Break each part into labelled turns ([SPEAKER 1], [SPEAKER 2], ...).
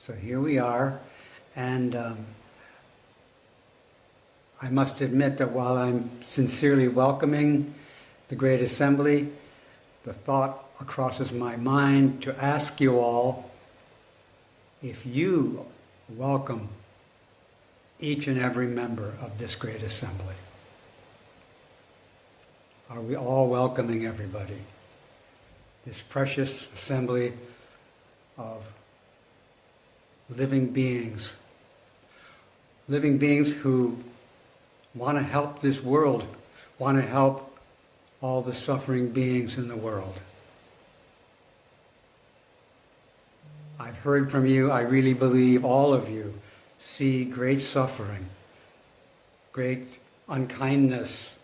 [SPEAKER 1] So here we are, and I must admit that while I'm sincerely welcoming the Great Assembly, the thought crosses my mind to ask you all if you welcome each and every member of this Great Assembly. Are we all welcoming everybody? This precious assembly of living beings who want to help this world, want to help all the suffering beings in the world. I've heard from you, I really believe all of you see great suffering, great unkindness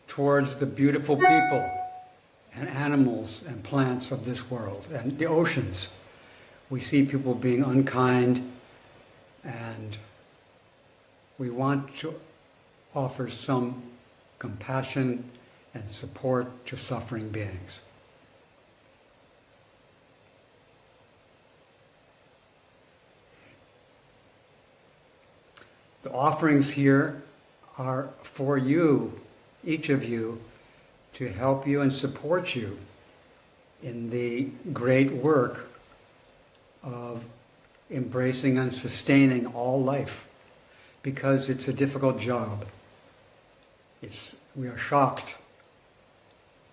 [SPEAKER 1] towards the beautiful people and animals and plants of this world and the oceans. We see people being unkind, and we want to offer some compassion and support to suffering beings. The offerings here are for you, each of you, to help you and support you in the great work of embracing and sustaining all life, because it's a difficult job. We are shocked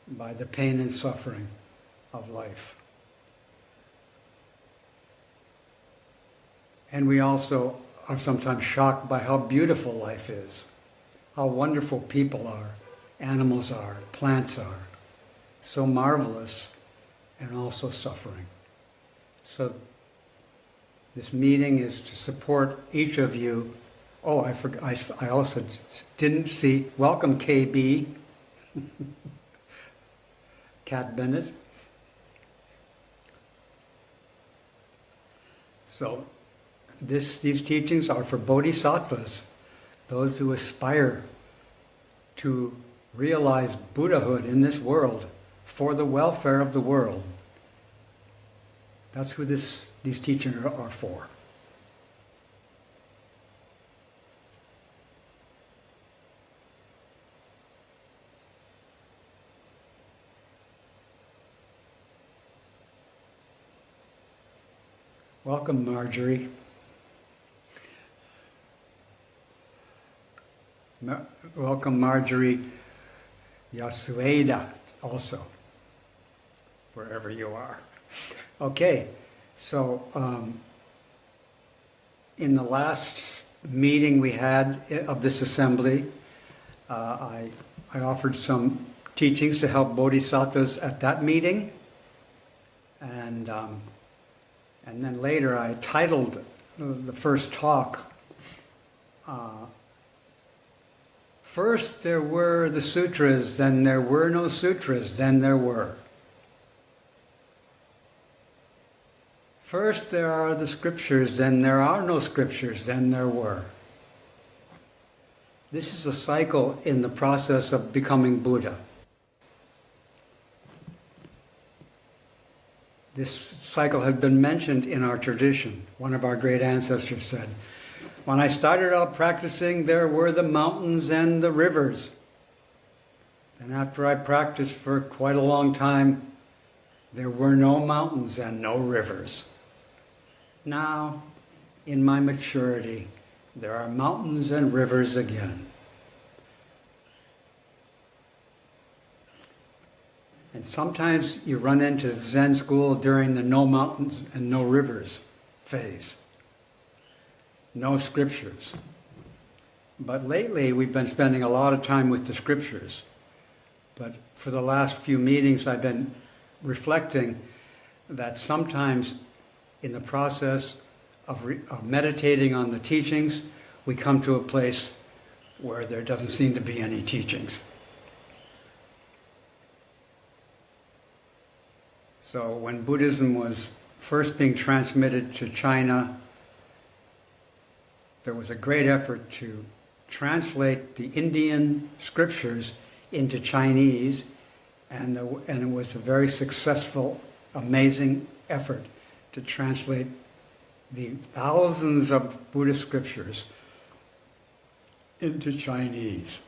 [SPEAKER 1] by the pain and suffering of life. And we also are sometimes shocked by how beautiful life is, how wonderful people are, animals are, plants are, so marvelous and also suffering. So this meeting is to support each of you. Oh, I also didn't see, welcome KB, Kat Bennett. So these teachings are for bodhisattvas, those who aspire to realize Buddhahood in this world for the welfare of the world. That's who these teachings are for. Welcome, Marjorie. Welcome, Marjorie Yasueda, also, wherever you are. Okay, so in the last meeting we had of this assembly, I offered some teachings to help bodhisattvas at that meeting, and then later I titled the first talk, First there were the Sutras, then there were no Sutras, then there were. First there are the scriptures, then there are no scriptures, then there were. This is a cycle in the process of becoming Buddha. This cycle has been mentioned in our tradition. One of our great ancestors said, when I started out practicing, there were the mountains and the rivers. And after I practiced for quite a long time, there were no mountains and no rivers. Now, in my maturity, there are mountains and rivers again. And sometimes you run into Zen school during the no mountains and no rivers phase. No scriptures. But lately we've been spending a lot of time with the scriptures. But for the last few meetings I've been reflecting that sometimes in the process of meditating on the teachings, we come to a place where there doesn't seem to be any teachings. So when Buddhism was first being transmitted to China, there was a great effort to translate the Indian scriptures into Chinese, and it was a very successful, amazing effort to translate the thousands of Buddhist scriptures into Chinese.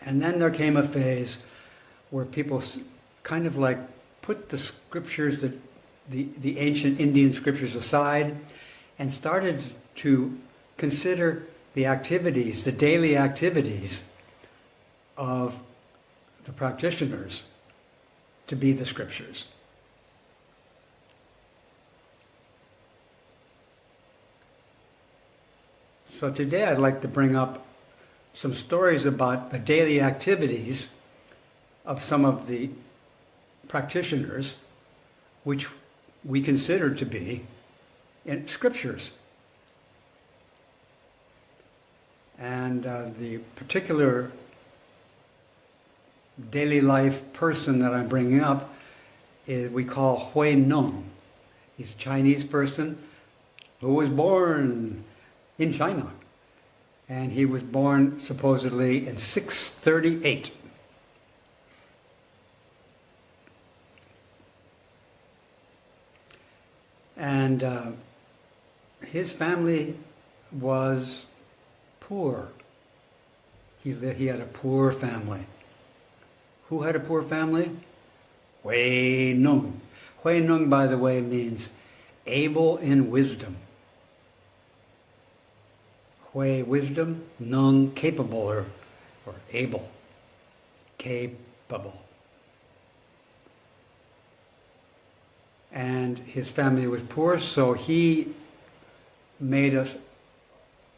[SPEAKER 1] And then there came a phase where people kind of like put the scriptures, the ancient Indian scriptures aside, and started to consider the activities, the daily activities of the practitioners to be the scriptures. So today I'd like to bring up some stories about the daily activities of some of the practitioners, which we consider to be in scriptures. And the particular daily life person that I'm bringing up is we call Hui Nong. He's a Chinese person who was born in China. And he was born supposedly in 638. And his family was poor. He had a poor family. Who had a poor family? Hui Nong. Hui Nong, by the way, means able in wisdom. Hui, wisdom, Nong, capable or able. Capable. And his family was poor, so he made a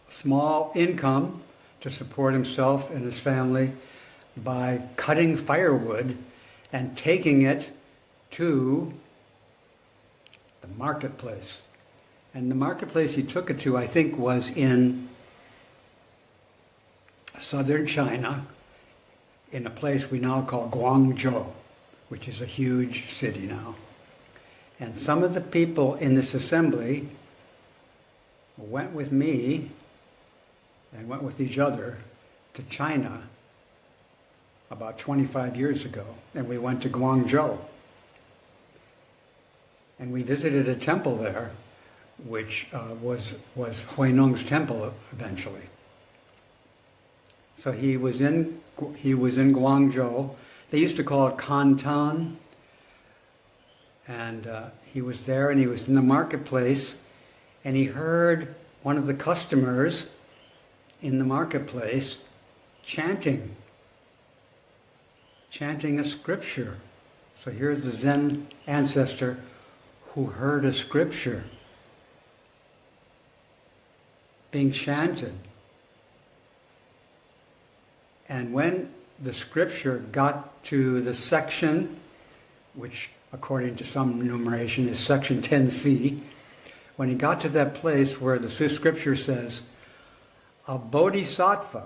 [SPEAKER 1] small income to support himself and his family by cutting firewood and taking it to the marketplace. And the marketplace he took it to, I think, was in southern China, in a place we now call Guangzhou, which is a huge city now. And some of the people in this assembly went with me and went with each other to China about 25 years ago. And we went to Guangzhou. And we visited a temple there, which was Hui Nong's temple eventually. So he was in Guangzhou. They used to call it Canton. And he was there, and he was in the marketplace, and he heard one of the customers in the marketplace chanting a scripture. So here's the Zen ancestor who heard a scripture being chanted. And when the scripture got to the section, which according to some numeration is section 10c, when he got to that place where the scripture says, a bodhisattva,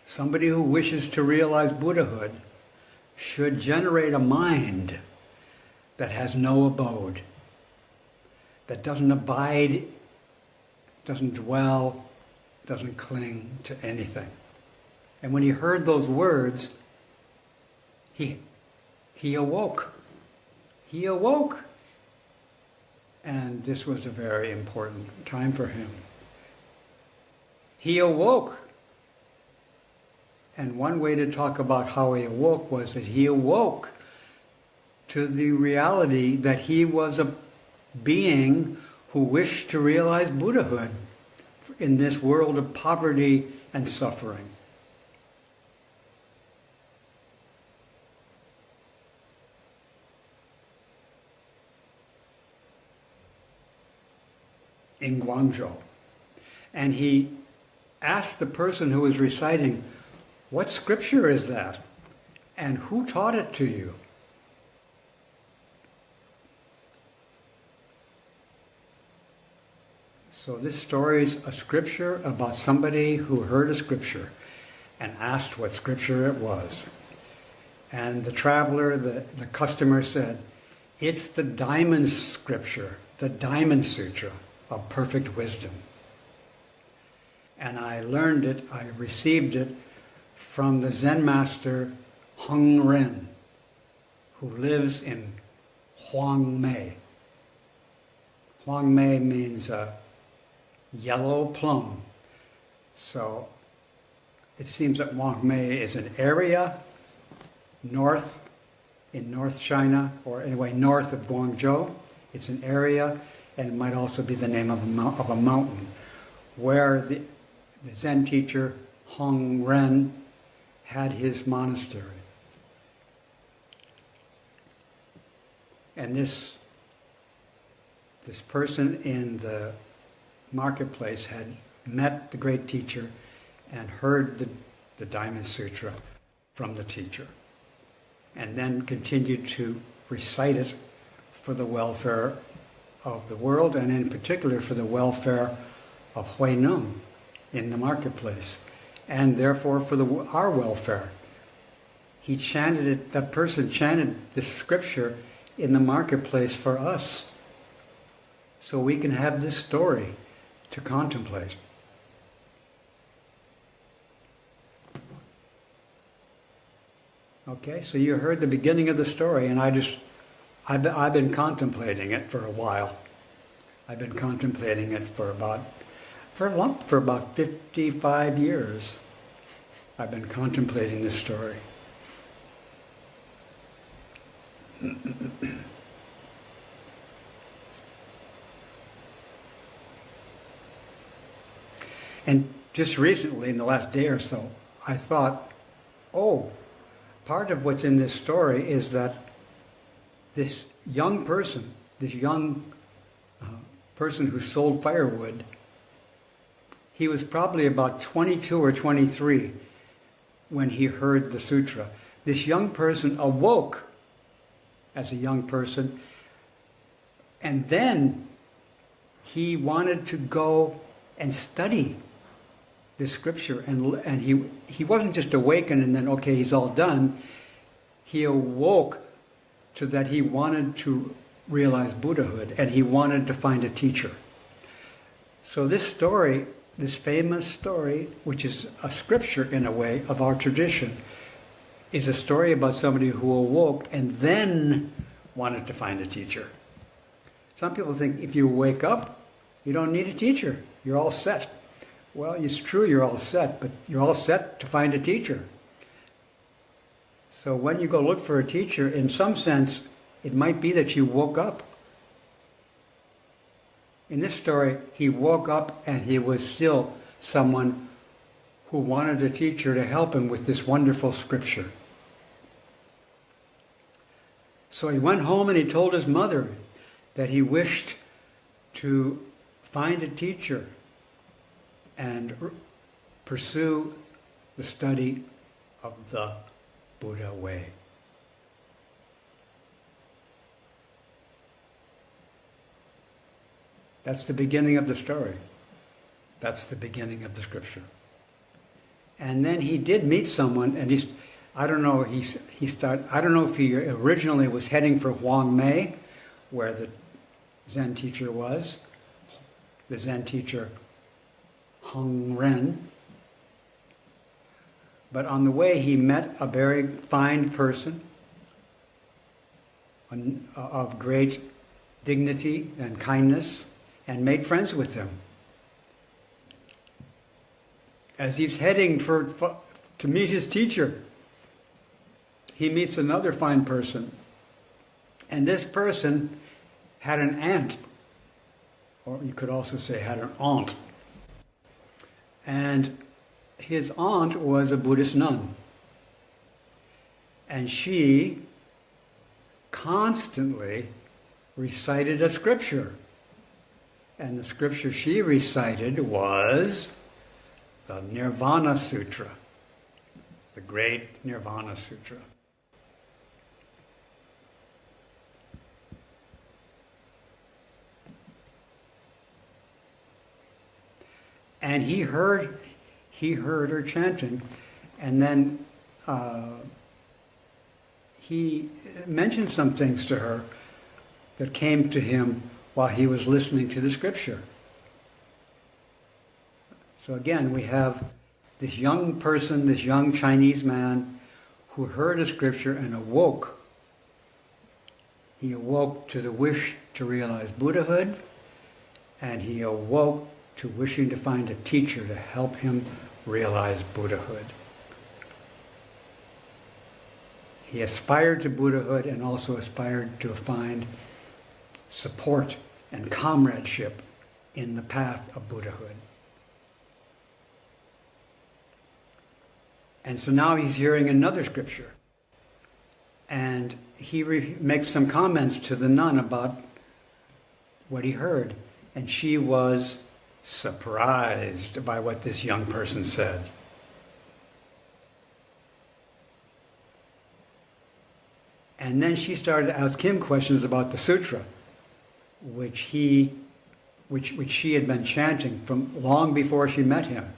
[SPEAKER 1] somebody who wishes to realize Buddhahood, should generate a mind that has no abode, that doesn't abide, doesn't dwell, doesn't cling to anything. And when he heard those words, he awoke. He awoke. And this was a very important time for him. He awoke. And one way to talk about how he awoke was that he awoke to the reality that he was a being who wished to realize Buddhahood in this world of poverty and suffering. In Guangzhou. And he asked the person who was reciting, what scripture is that? And who taught it to you? So this story is a scripture about somebody who heard a scripture and asked what scripture it was. And the traveler, the customer said, it's the Diamond Scripture, the Diamond Sutra of perfect wisdom. And I learned it, I received it from the Zen master Hung Ren, who lives in Huangmei. Huangmei means yellow plum. So it seems that Huangmei is an area in North China, or anyway, north of Guangzhou. It's an area, and it might also be the name of a mountain, where the Zen teacher Hung Ren had his monastery. And this person in the marketplace had met the great teacher and heard the Diamond Sutra from the teacher, and then continued to recite it for the welfare of the world, and in particular for the welfare of Huineng in the marketplace, and therefore for our welfare. He chanted it, that person chanted this scripture in the marketplace for us, so we can have this story to contemplate. Okay, so you heard the beginning of the story, and I've been contemplating it for a while. I've been contemplating it for about 55 years. I've been contemplating this story. And just recently, in the last day or so, I thought, part of what's in this story is that this young person who sold firewood, he was probably about 22 or 23 when he heard the sutra. This young person awoke as a young person, and then he wanted to go and study this scripture, and he wasn't just awakened and then, okay, he's all done. He awoke to that he wanted to realize Buddhahood, and he wanted to find a teacher. So this story, this famous story, which is a scripture in a way of our tradition, is a story about somebody who awoke and then wanted to find a teacher. Some people think if you wake up, you don't need a teacher. You're all set. Well, it's true you're all set, but you're all set to find a teacher. So when you go look for a teacher, in some sense, it might be that you woke up. In this story, he woke up and he was still someone who wanted a teacher to help him with this wonderful scripture. So he went home and he told his mother that he wished to find a teacher and pursue the study of the Buddha way. That's the beginning of the story. That's the beginning of the scripture. And then he did meet someone, and I don't know if he originally was heading for Huangmei, where the Zen teacher was, the Zen teacher Hung Ren. But on the way he met a very fine person of great dignity and kindness, and made friends with him. As he's heading to meet his teacher, he meets another fine person. And this person had an aunt, or you could also say had an aunt. And his aunt was a Buddhist nun. And she constantly recited a scripture. And the scripture she recited was the Nirvana Sutra, the great Nirvana Sutra. And he heard her chanting, and then he mentioned some things to her that came to him while he was listening to the scripture. So again, we have this young person, this young Chinese man, who heard a scripture and awoke. He awoke to the wish to realize Buddhahood, and he awoke to wishing to find a teacher to help him realize Buddhahood. He aspired to Buddhahood and also aspired to find support and comradeship in the path of Buddhahood. And so now he's hearing another scripture. And he makes some comments to the nun about what he heard. And she was surprised by what this young person said. And then she started to ask him questions about the sutra, which she had been chanting from long before she met him.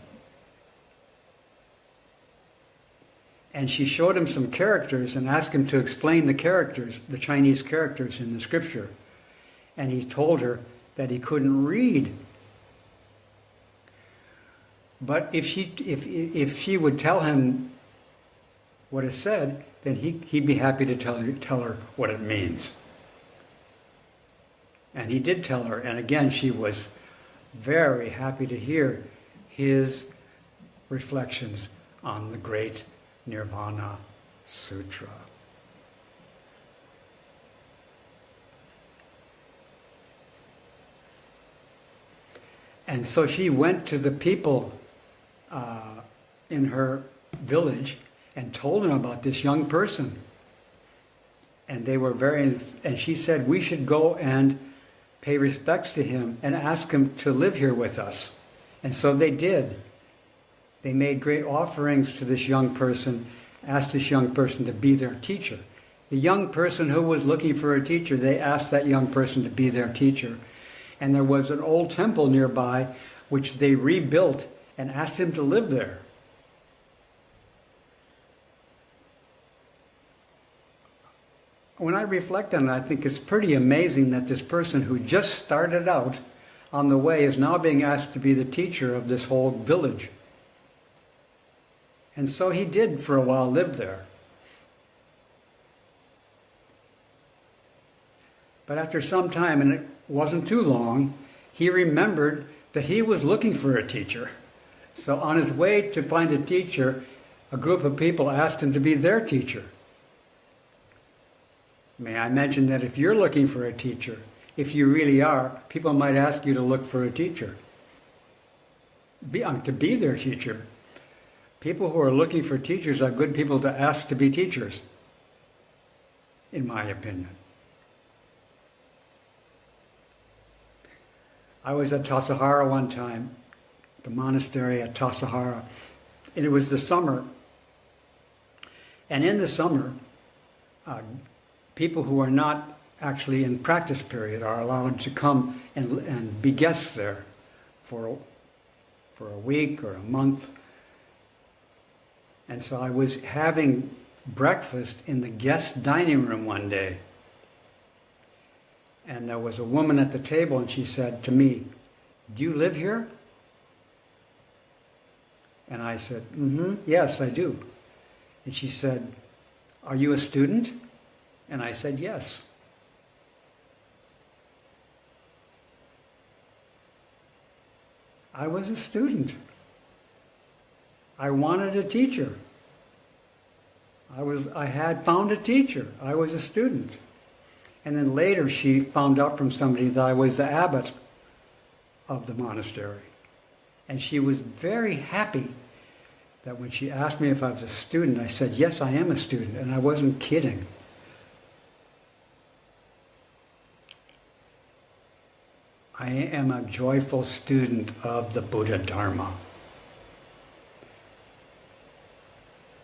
[SPEAKER 1] And she showed him some characters and asked him to explain the characters, the Chinese characters in the scripture. And he told her that he couldn't read. But if she would tell him what it said, then he'd be happy to tell her what it means. And he did tell her, and again she was very happy to hear his reflections on the great Nirvana Sutra. And so she went to the people in her village and told them about this young person. And they were and she said, we should go and pay respects to him and ask him to live here with us. And so they did. They made great offerings to this young person, asked this young person to be their teacher. The young person who was looking for a teacher, they asked that young person to be their teacher. And there was an old temple nearby which they rebuilt and asked him to live there. When I reflect on it, I think it's pretty amazing that this person who just started out on the way is now being asked to be the teacher of this whole village. And so he did for a while live there. But after some time, and it wasn't too long, he remembered that he was looking for a teacher. So on his way to find a teacher, a group of people asked him to be their teacher. May I mention that if you're looking for a teacher, if you really are, people might ask you to look for a teacher. To be their teacher. People who are looking for teachers are good people to ask to be teachers, in my opinion. I was at Tassajara one time, the monastery at Tassajara, and it was the summer. And in the summer, people who are not actually in practice period are allowed to come and be guests there for a week or a month. And so I was having breakfast in the guest dining room one day. And there was a woman at the table, and she said to me, "Do you live here?" And I said, "Yes, I do." And she said, "Are you a student?" And I said, "Yes." I was a student. I wanted a teacher. I had found a teacher. I was a student. And then later she found out from somebody that I was the abbot of the monastery. And she was very happy that when she asked me if I was a student, I said, "Yes, I am a student," and I wasn't kidding. I am a joyful student of the Buddha Dharma.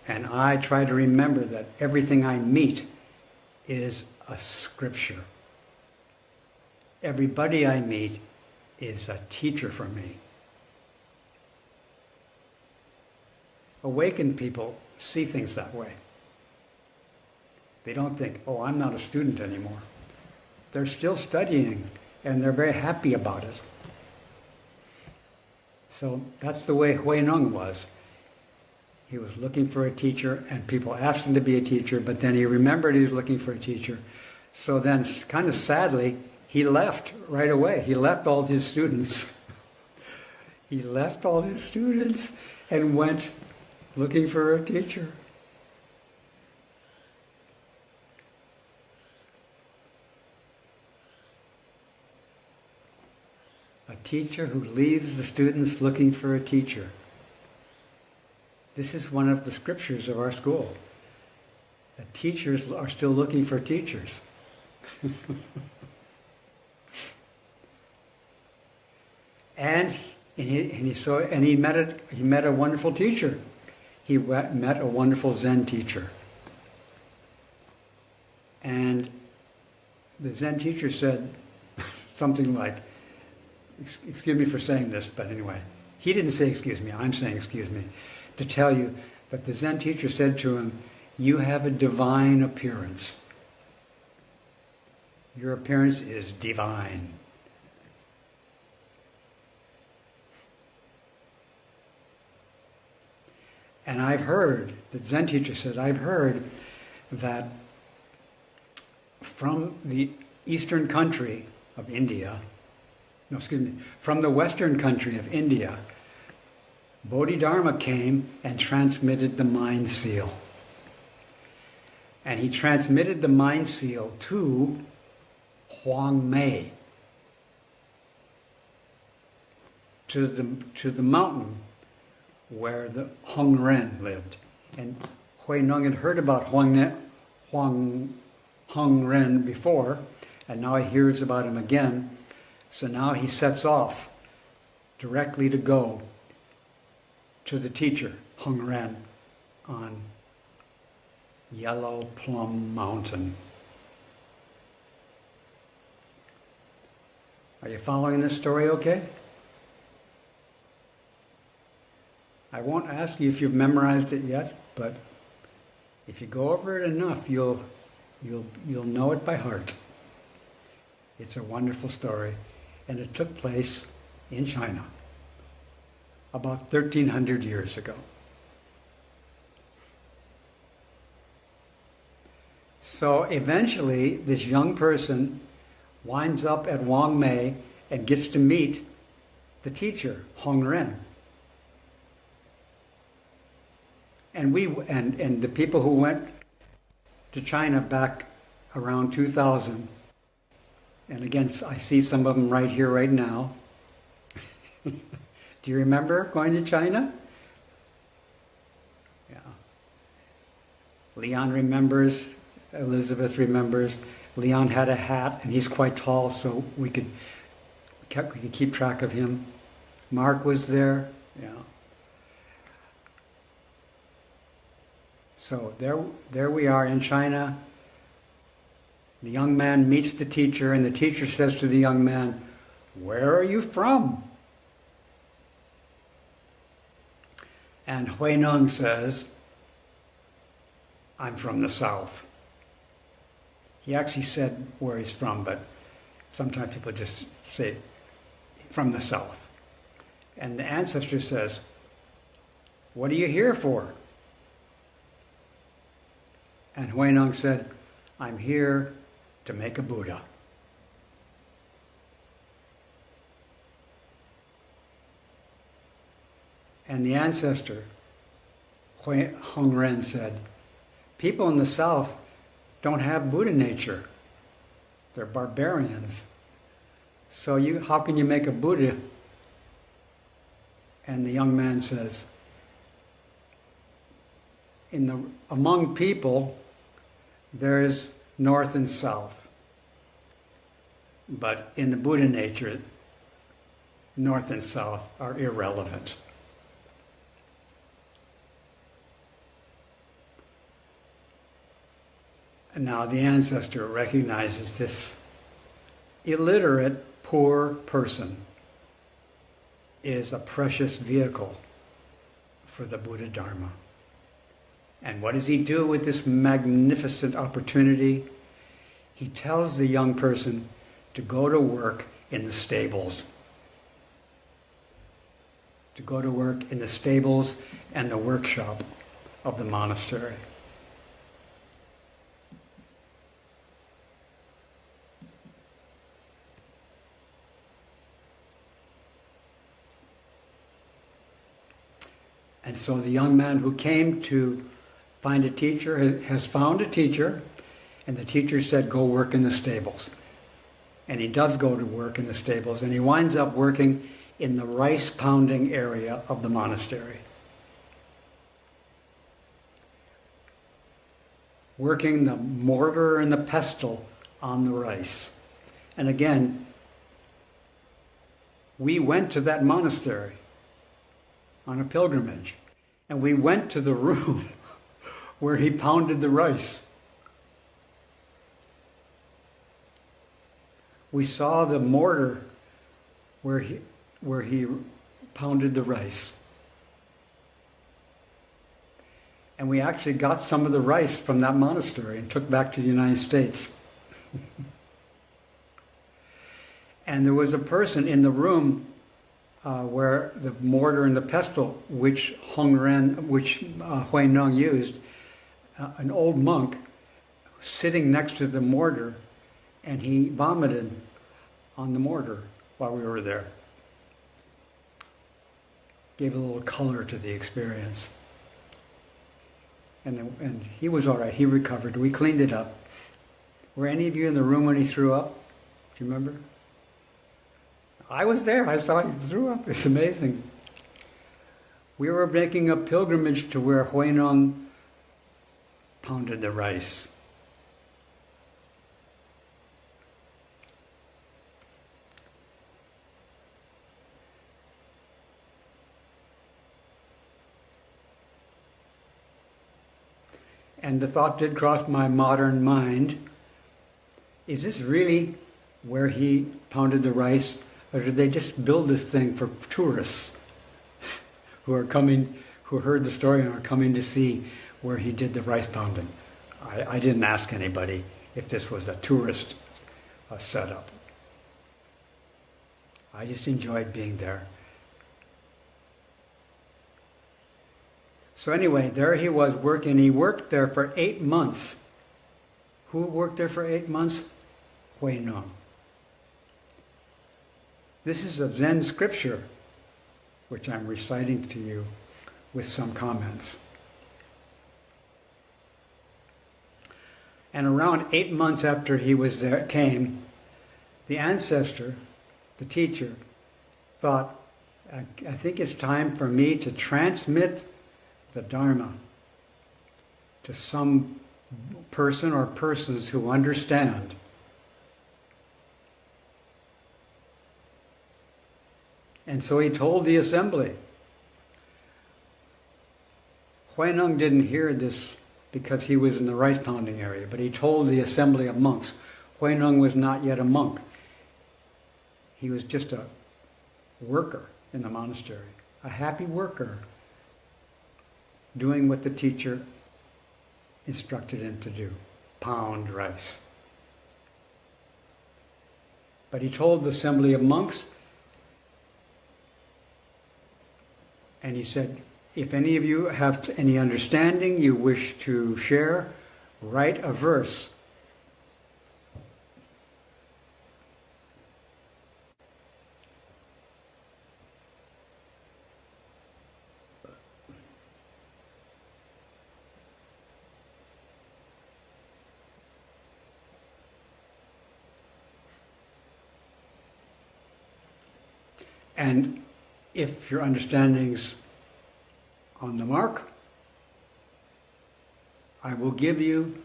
[SPEAKER 1] And I try to remember that everything I meet is a scripture. Everybody I meet is a teacher for me. Awakened people see things that way. They don't think, "Oh, I'm not a student anymore." They're still studying, and they're very happy about it. So that's the way Hui Nung was. He was looking for a teacher, and people asked him to be a teacher, but then he remembered he was looking for a teacher. So then, kind of sadly, he left right away. He left all his students. He left all his students and went looking for a teacher. A teacher who leaves the students looking for a teacher. This is one of the scriptures of our school. That teachers are still looking for teachers. And he met a wonderful teacher. He met a wonderful Zen teacher. And the Zen teacher said something like, excuse me for saying this, but anyway, he didn't say excuse me, I'm saying excuse me, to tell you that the Zen teacher said to him, you have a divine appearance. Your appearance is divine. And I've heard, the Zen teacher said, I've heard that from the eastern country of India, from the western country of India, Bodhidharma came and transmitted the mind seal. And he transmitted the mind seal to Huang Mei, to the mountain where the Hung Ren lived. And Hui Nong had heard about Hung Ren before, and now he hears about him again. So now he sets off directly to go to the teacher, Hung Ren, on Yellow Plum Mountain. Are you following this story okay? I won't ask you if you've memorized it yet, but if you go over it enough, you'll know it by heart. It's a wonderful story, and it took place in China about 1,300 years ago. So eventually, this young person winds up at Wang Mei and gets to meet the teacher, Hong Ren. And the people who went to China back around 2000, and again, I see some of them right here, right now. Do you remember going to China? Yeah. Leon remembers, Elizabeth remembers. Leon had a hat, and he's quite tall, so we could keep track of him. Mark was there, yeah. So there we are in China. The young man meets the teacher, and the teacher says to the young man, "Where are you from?" And Hui Nong says, "I'm from the south." He actually said where he's from, but sometimes people just say, "From the south." And the ancestor says, "What are you here for?" And Hui Nong said, "I'm here to make a Buddha." And the ancestor, Hong Ren, said, "People in the South don't have Buddha nature. They're barbarians. So how can you make a Buddha?" And the young man says, among people, there's north and south. But in the Buddha nature, north and south are irrelevant. And now the ancestor recognizes this illiterate, poor person is a precious vehicle for the Buddha Dharma. And what does he do with this magnificent opportunity? He tells the young person to go to work in the stables. To go to work in the stables and the workshop of the monastery. And so the young man who came to find a teacher has found a teacher, and the teacher said, go work in the stables. And he does go to work in the stables, and he winds up working in the rice pounding area of the monastery. Working the mortar and the pestle on the rice. And again, we went to that monastery on a pilgrimage, and we went to the room where he pounded the rice. We saw the mortar where he pounded the rice. And we actually got some of the rice from that monastery and took back to the United States. And there was a person in the room where the mortar and the pestle, which Hui Nong used, an old monk sitting next to the mortar, and he vomited on the mortar while we were there. Gave a little color to the experience. And he was all right. He recovered. We cleaned it up. Were any of you in the room when he threw up? Do you remember? I was there. I saw he threw up. It's amazing. We were making a pilgrimage to where Hui Nong pounded the rice. And the thought did cross my modern mind, is this really where he pounded the rice? Or did they just build this thing for tourists who heard the story and are coming to see where he did the rice pounding? I didn't ask anybody if this was a tourist setup. I just enjoyed being there. So anyway, there he was working. He worked there for 8 months. Who worked there for 8 months? Hui Nong. This is a Zen scripture, which I'm reciting to you with some comments. And around 8 months after he was there, the ancestor, the teacher, thought, I think it's time for me to transmit the Dharma to some person or persons who understand. And so he told the assembly. Hui Nong didn't hear this because he was in the rice pounding area, but he told the assembly of monks. Hui Nong was not yet a monk. He was just a worker in the monastery, a happy worker, doing what the teacher instructed him to do, pound rice. But he told the assembly of monks, and he said, if any of you have any understanding you wish to share, write a verse. And if your understanding's on the mark, I will give you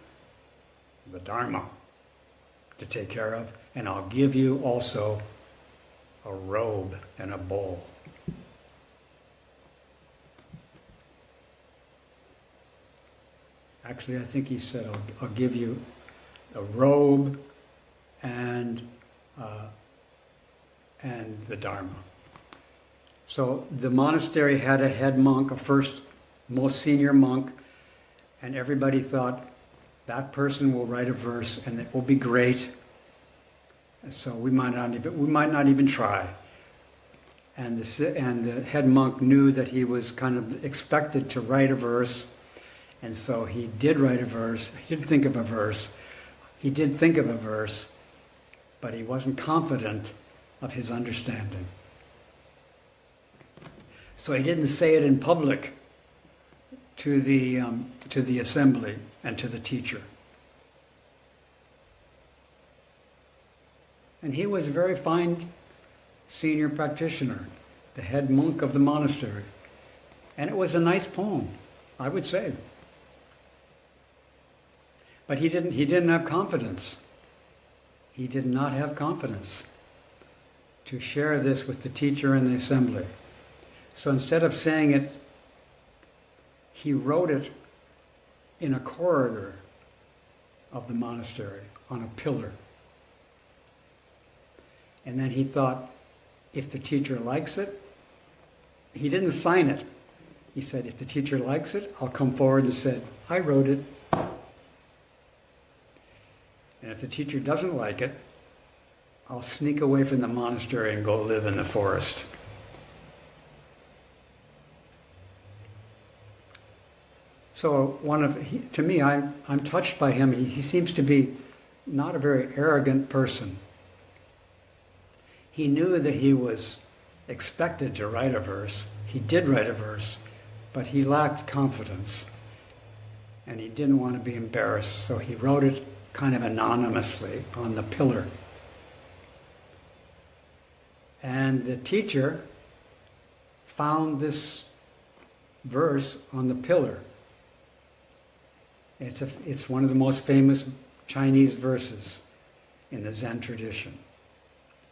[SPEAKER 1] the Dharma to take care of, and I'll give you also a robe and a bowl. Actually, I think he said, I'll give you a robe and the Dharma. So the monastery had a head monk, a first most senior monk, and everybody thought that person will write a verse and it will be great. And so we might not even try. And the head monk knew that he was kind of expected to write a verse, And so he did write a verse. He did think of a verse. He did think of a verse, but he wasn't confident of his understanding. So he didn't say it in public to the assembly and to the teacher. And he was a very fine senior practitioner, the head monk of the monastery. And it was a nice poem, I would say. But he didn't have confidence. He did not have confidence to share this with the teacher and the assembly. So instead of saying it, he wrote it in a corridor of the monastery on a pillar. And then he thought, if the teacher likes it, he didn't sign it. He said, if the teacher likes it, I'll come forward and say, I wrote it. And if the teacher doesn't like it, I'll sneak away from the monastery and go live in the forest. So to me, I'm touched by him. He seems to be not a very arrogant person. He knew that he was expected to write a verse. He did write a verse, but he lacked confidence. And he didn't want to be embarrassed, so he wrote it kind of anonymously on the pillar. And the teacher found this verse on the pillar. It's one of the most famous Chinese verses in the Zen tradition.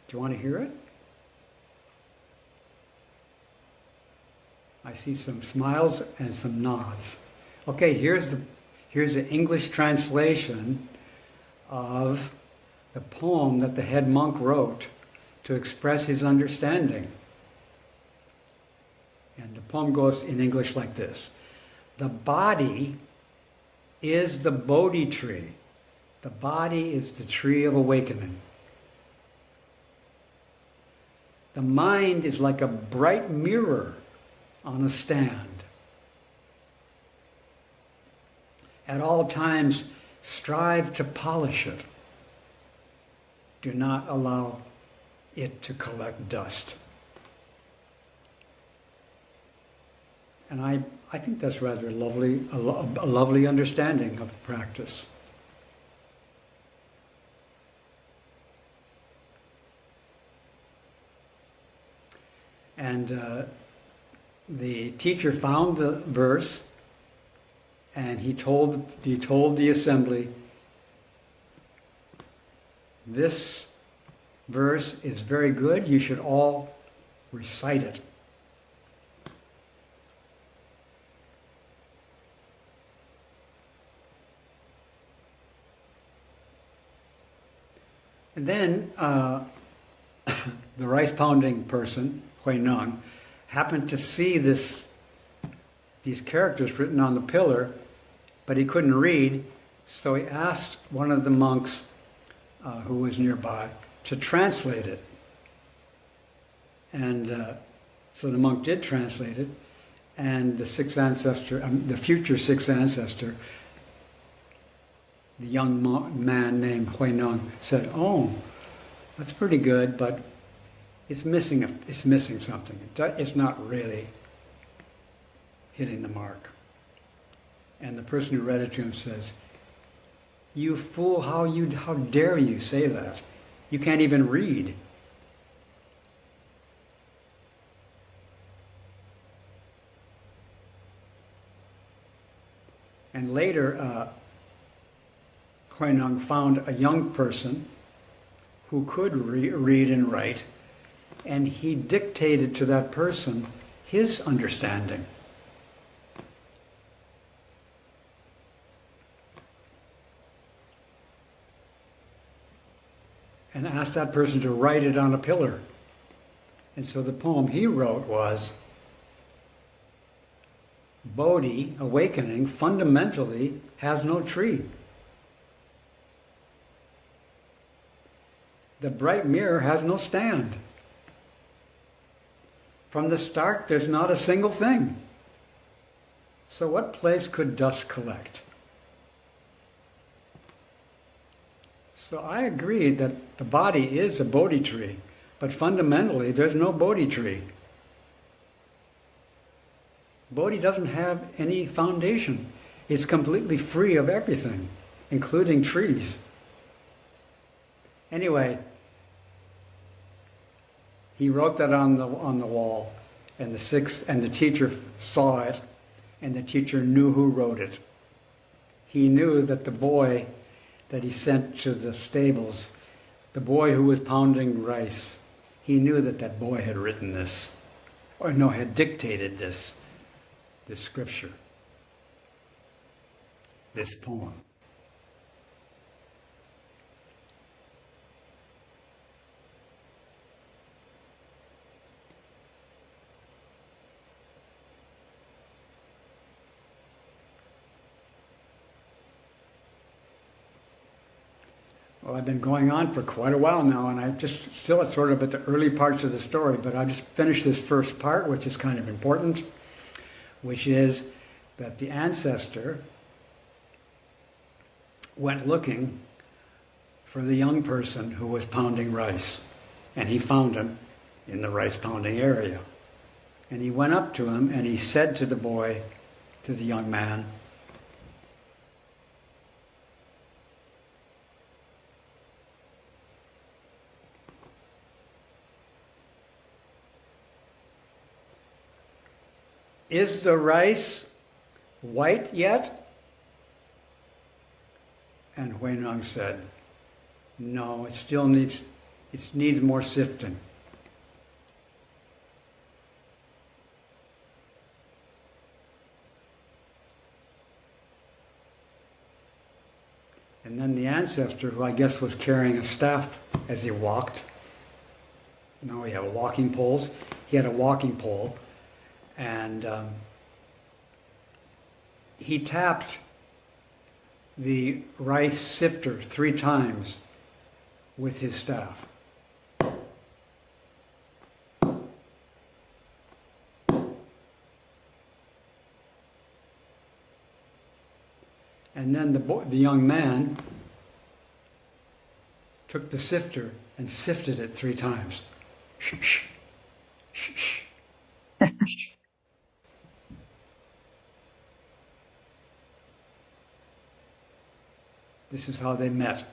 [SPEAKER 1] Do you want to hear it? I see some smiles and some nods. Okay, here's the English translation of the poem that the head monk wrote to express his understanding. And the poem goes in English like this. The body is the Bodhi tree. The body is the tree of awakening. The mind is like a bright mirror on a stand. At all times, strive to polish it. Do not allow it to collect dust. And I think that's rather lovely, a lovely understanding of the practice. And the teacher found the verse, and he told the assembly, this verse is very good, you should all recite it. And then the rice pounding person, Hui Nong, happened to see these characters written on the pillar, but he couldn't read, so he asked one of the monks who was nearby to translate it. And so the monk did translate it, and the the future sixth ancestor, the young man named Hui Nong, said, "Oh, that's pretty good, but it's missing something. It's not really hitting the mark." And the person who read it to him says, "You fool, how dare you say that? You can't even read." And later, Hui Nong found a young person who could read and write, and he dictated to that person his understanding. And asked that person to write it on a pillar. And so the poem he wrote was, Bodhi, awakening, fundamentally has no tree. The bright mirror has no stand. From the start, there's not a single thing. So what place could dust collect? So I agree that the body is a Bodhi tree, but fundamentally there's no Bodhi tree. Bodhi doesn't have any foundation. It's completely free of everything, including trees. Anyway, he wrote that on the wall, and the teacher saw it, and the teacher knew who wrote it. He knew that the boy that he sent to the stables, the boy who was pounding rice, he knew that that boy had written this, or no, had dictated this scripture, this poem. Well, I've been going on for quite a while now, and I just still sort of at the early parts of the story, but I'll just finish this first part, which is kind of important, which is that the ancestor went looking for the young person who was pounding rice, and he found him in the rice pounding area. And he went up to him and he said to the boy, to the young man, "Is the rice white yet?" And Huineng said, "No, it still needs more sifting." And then the ancestor, who I guess was carrying a staff as he walked, now we have walking poles, he had a walking pole, and he tapped the rice sifter 3 times with his staff. And then the young man took the sifter and sifted it 3 times. Shh, shh, shh, shh. This is how they met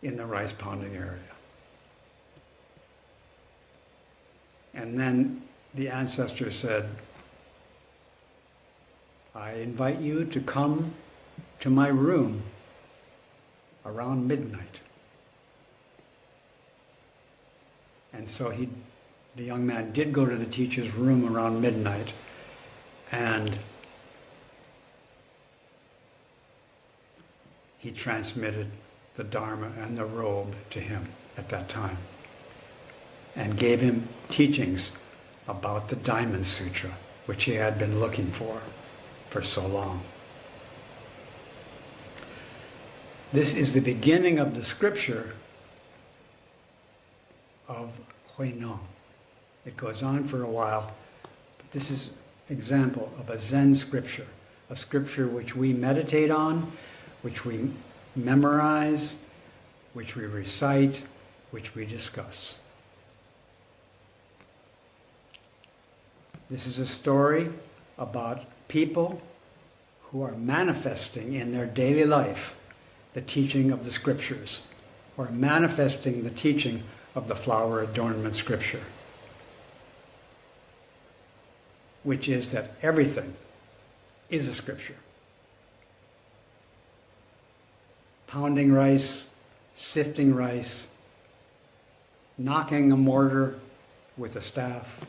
[SPEAKER 1] in the rice pounding area. And then the ancestor said, "I invite you to come to my room around midnight." And so the young man did go to the teacher's room around midnight, and he transmitted the Dharma and the robe to him at that time, and gave him teachings about the Diamond Sutra, which he had been looking for so long. This is the beginning of the scripture of Huineng. It goes on for a while, but this is an example of a Zen scripture, a scripture which we meditate on, which we memorize, which we recite, which we discuss. This is a story about people who are manifesting in their daily life the teaching of the scriptures, or manifesting the teaching of the flower adornment scripture, which is that everything is a scripture. Pounding rice, sifting rice, knocking a mortar with a staff,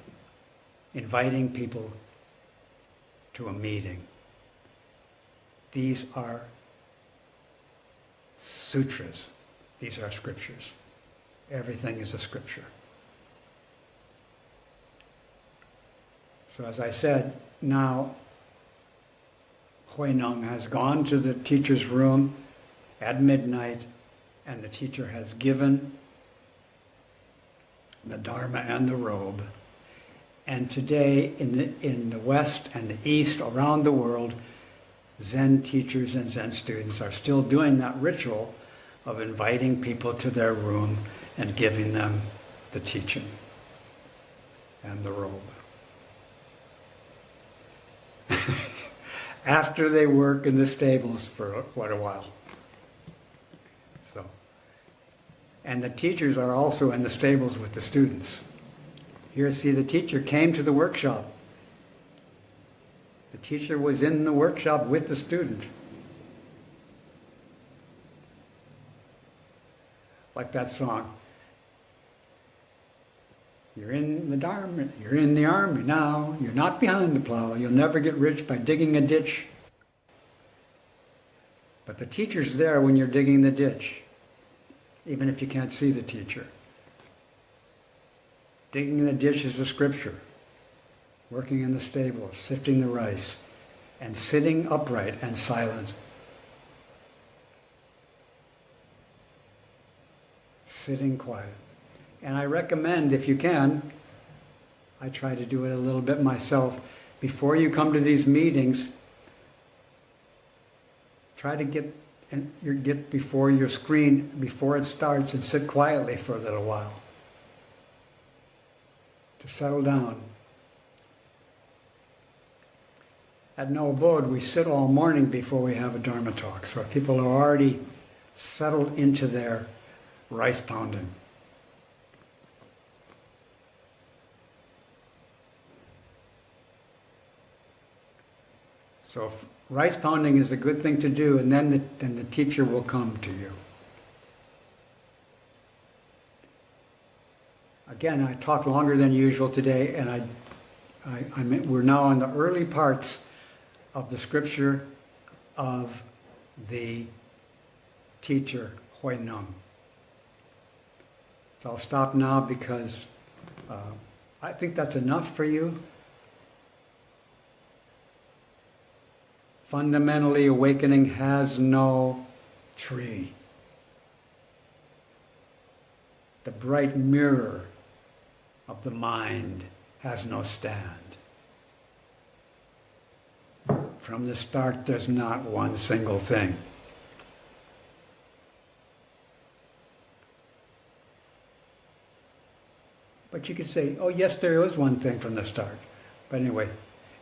[SPEAKER 1] inviting people to a meeting. These are sutras. These are scriptures. Everything is a scripture. So as I said, now Huineng has gone to the teacher's room at midnight, and the teacher has given the Dharma and the robe, And today in the West and the East, around the world, Zen teachers and Zen students are still doing that ritual of inviting people to their room and giving them the teaching and the robe. After they work in the stables for quite a while. So, and the teachers are also in the stables with the students. Here, see, the teacher came to the workshop. The teacher was in the workshop with the student. Like that song. You're in the Dharma, you're in the army now, you're not behind the plow, you'll never get rich by digging a ditch. But the teacher's there when you're digging the ditch, even if you can't see the teacher. Digging the ditch is the scripture. Working in the stable, sifting the rice, and sitting upright and silent. Sitting quiet. And I recommend, if you can, I try to do it a little bit myself, before you come to these meetings, try to get before your screen, before it starts, and sit quietly for a little while. To settle down. At No Abode, we sit all morning before we have a Dharma talk, so people are already settled into their rice pounding. So rice pounding is a good thing to do, and then the teacher will come to you. Again, I talked longer than usual today, and we're now in the early parts of the scripture of the teacher, Hui Neng. So I'll stop now because I think that's enough for you. Fundamentally, awakening has no tree. The bright mirror of the mind has no stand. From the start, there's not one single thing. But you could say, oh yes, there is one thing from the start. But anyway,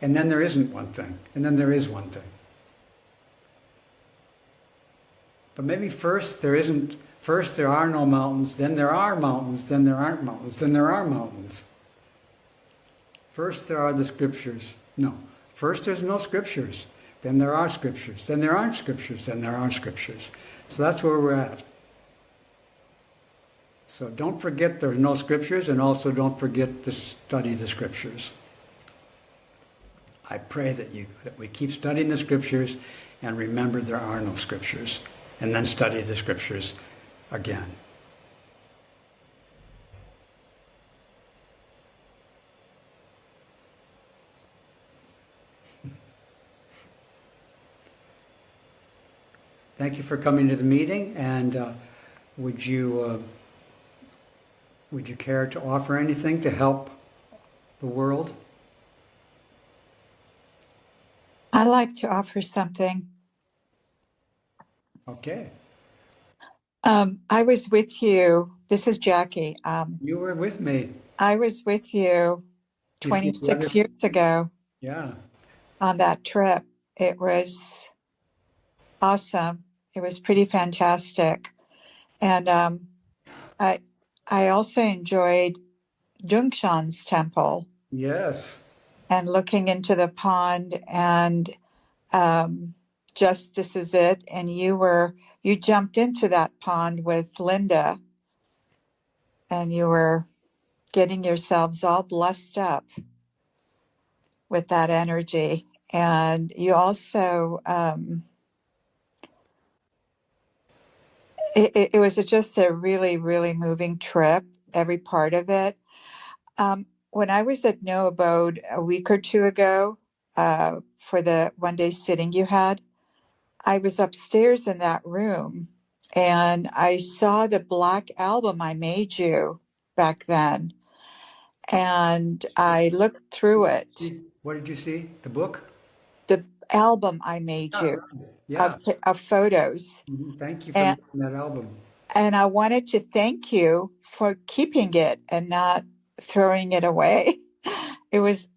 [SPEAKER 1] and then there isn't one thing, and then there is one thing. But maybe first there are no mountains, then there are mountains, then there aren't mountains, then there are mountains. First there are the scriptures. No. First there's no scriptures, then there are scriptures, then there aren't scriptures, then there are scriptures. So that's where we're at. So don't forget there's no scriptures, and also don't forget to study the scriptures. I pray that we keep studying the scriptures and remember there are no scriptures, and then study the scriptures again. Thank you for coming to the meeting, and would you care to offer anything to help the world?
[SPEAKER 2] I'd like to offer something.
[SPEAKER 1] Okay.
[SPEAKER 2] I was with you. This is Jackie.
[SPEAKER 1] You were with me.
[SPEAKER 2] I was with you 26 years ago.
[SPEAKER 1] Yeah.
[SPEAKER 2] On that trip. It was awesome. It was pretty fantastic. And I also enjoyed Jungshan's temple.
[SPEAKER 1] Yes.
[SPEAKER 2] And looking into the pond, and just this is it. And you jumped into that pond with Linda, and you were getting yourselves all blessed up with that energy. And you also, it was just a really, really moving trip, every part of it. When I was at No Abode a week or two ago, for the one-day sitting you had, I was upstairs in that room, and I saw the black album I made you back then. and I looked through it.
[SPEAKER 1] What did you see? The book?
[SPEAKER 2] The album I made you
[SPEAKER 1] Yeah.
[SPEAKER 2] of photos.
[SPEAKER 1] Thank you for making that album.
[SPEAKER 2] And I wanted to thank you for keeping it and not throwing it away. It was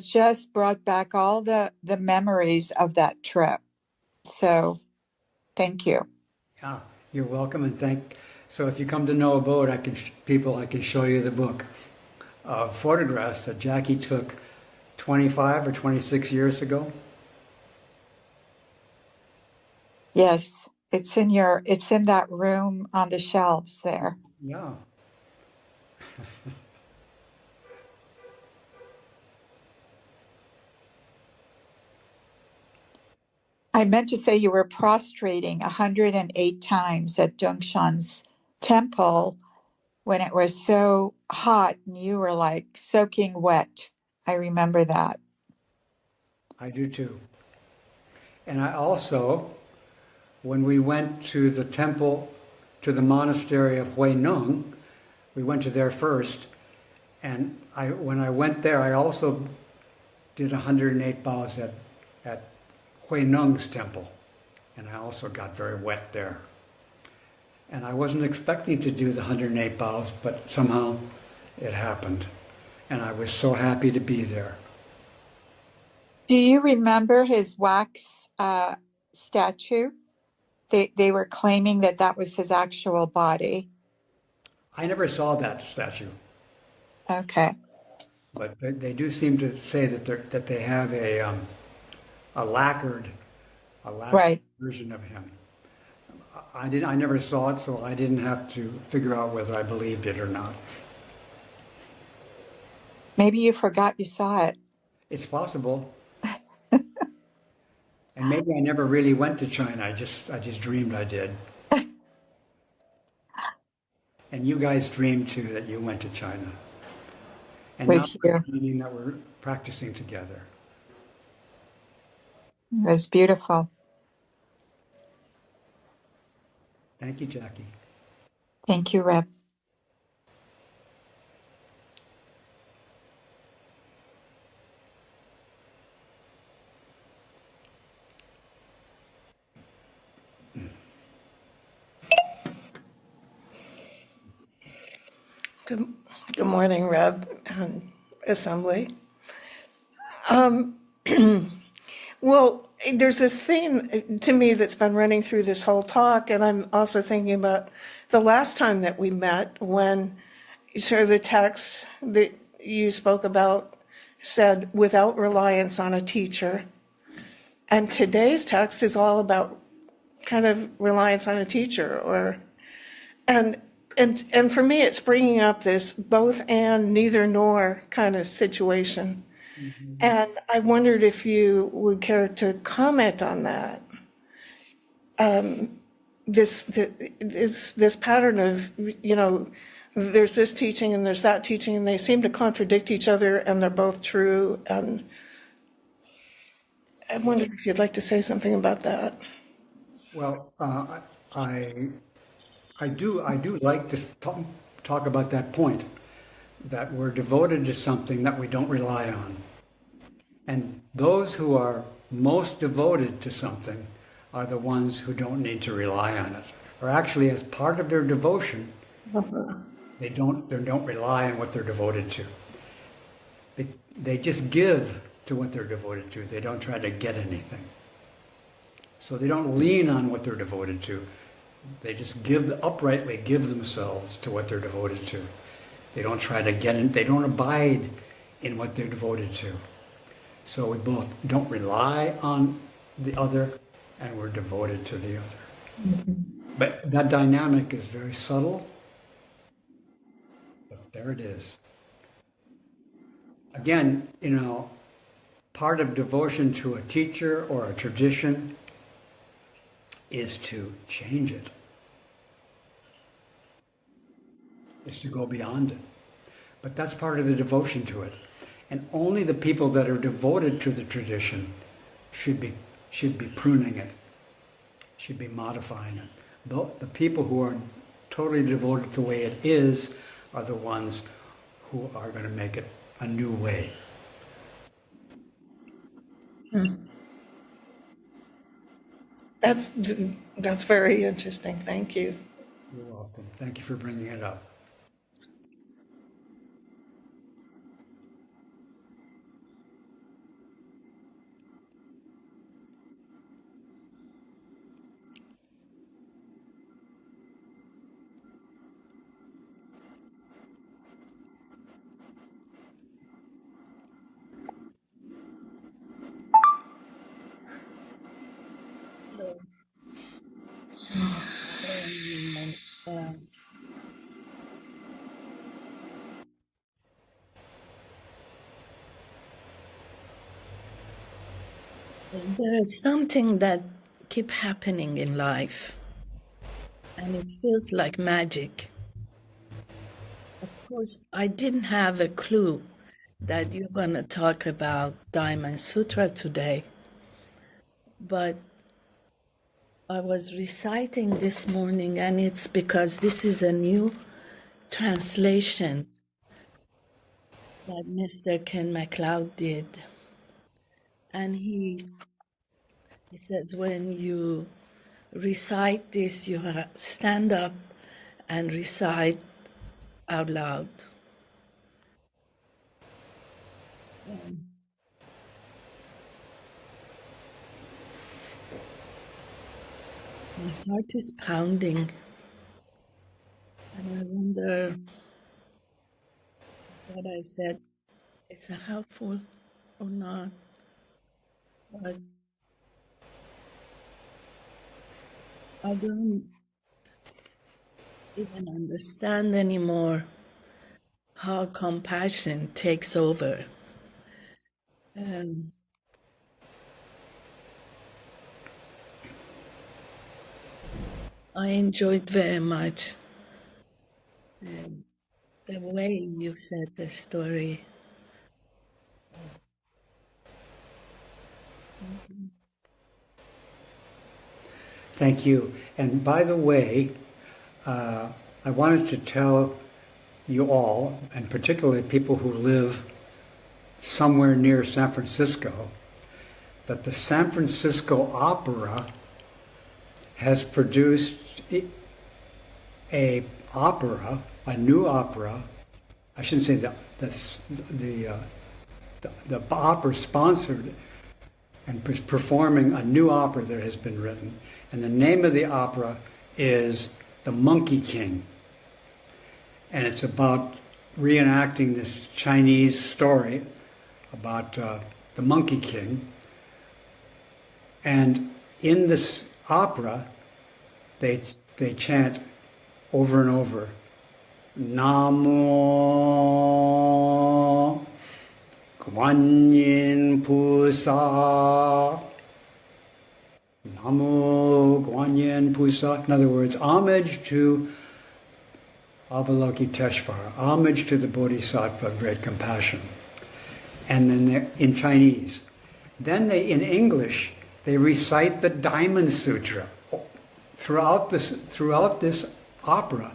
[SPEAKER 2] just brought back all the memories of that trip. So thank you.
[SPEAKER 1] Yeah, you're welcome, and so if you come to know a boat, I can show you the book of photographs that Jackie took 25 or 26 years ago.
[SPEAKER 2] Yes, it's in that room on the shelves there.
[SPEAKER 1] Yeah.
[SPEAKER 2] I meant to say you were prostrating 108 times at Dongshan's temple when it was so hot and you were like soaking wet. I remember that.
[SPEAKER 1] I do too. And I also, when we went to the temple, to the monastery of Hui Nung, we went to there first. And when I went there, I also did 108 bows at Hui Nung's temple. And I also got very wet there. And I wasn't expecting to do the 108 bows, but somehow it happened. And I was so happy to be there.
[SPEAKER 2] Do you remember his wax statue? They were claiming that was his actual body.
[SPEAKER 1] I never saw that statue.
[SPEAKER 2] Okay.
[SPEAKER 1] But they do seem to say that they have a lacquered
[SPEAKER 2] right.
[SPEAKER 1] version of him. I never saw it, so I didn't have to figure out whether I believed it or not.
[SPEAKER 2] Maybe you forgot you saw it.
[SPEAKER 1] It's possible. And maybe I never really went to China. I just dreamed I did. And you guys dreamed too that you went to China. And now we're dreaming that we're practicing together.
[SPEAKER 2] It was beautiful.
[SPEAKER 1] Thank you, Jackie.
[SPEAKER 2] Thank you, Reb.
[SPEAKER 3] Good morning, Reb and Assembly. Well, there's this theme to me that's been running through this whole talk, and I'm also thinking about the last time that we met when sort of the text that you spoke about said, without reliance on a teacher. And today's text is all about kind of reliance on a teacher, and for me, it's bringing up this both and, neither nor kind of situation. Mm-hmm. And I wondered if you would care to comment on that. This pattern of, there's this teaching and there's that teaching, and they seem to contradict each other, and they're both true. And I wondered if you'd like to say something about that.
[SPEAKER 1] Well, I do like to talk about that point, that we're devoted to something that we don't rely on. And those who are most devoted to something are the ones who don't need to rely on it. Or actually, as part of their devotion, they don't rely on what they're devoted to. They just give to what they're devoted to. They don't try to get anything. So they don't lean on what they're devoted to. They just uprightly give themselves to what they're devoted to. They don't try to get in, they don't abide in what they're devoted to. So we both don't rely on the other, and we're devoted to the other. Mm-hmm. But that dynamic is very subtle, but there it is. Again, part of devotion to a teacher or a tradition is to change it. Is to go beyond it. But that's part of the devotion to it. And only the people that are devoted to the tradition should be pruning it, should be modifying it. The people who are totally devoted to the way it is are the ones who are going to make it a new way.
[SPEAKER 3] That's very interesting. Thank you.
[SPEAKER 1] You're welcome. Thank you for bringing it up.
[SPEAKER 4] There is something that keep happening in life, and it feels like magic. Of course, I didn't have a clue that you're going to talk about Diamond Sutra today, but I was reciting this morning, and it's because this is a new translation that Mr. Ken MacLeod did. And he says, when you recite this, you stand up and recite out loud. My heart is pounding, and I wonder what I said, it's helpful or not. But I don't even understand anymore how compassion takes over. I enjoyed very much the way you said the story.
[SPEAKER 1] Thank you. And by the way, I wanted to tell you all, and particularly people who live somewhere near San Francisco, that the San Francisco Opera has produced a new opera. I shouldn't say the opera sponsored and is performing a new opera that has been written. And the name of the opera is The Monkey King. And it's about reenacting this Chinese story about the Monkey King. And in this opera, they chant over and over, Namo Guanyin Pusa. Namo Guanyin Pusa. In other words, homage to Avalokiteshvara, homage to the Bodhisattva of great compassion. And then in Chinese. Then in English, they recite the Diamond Sutra. Throughout this opera,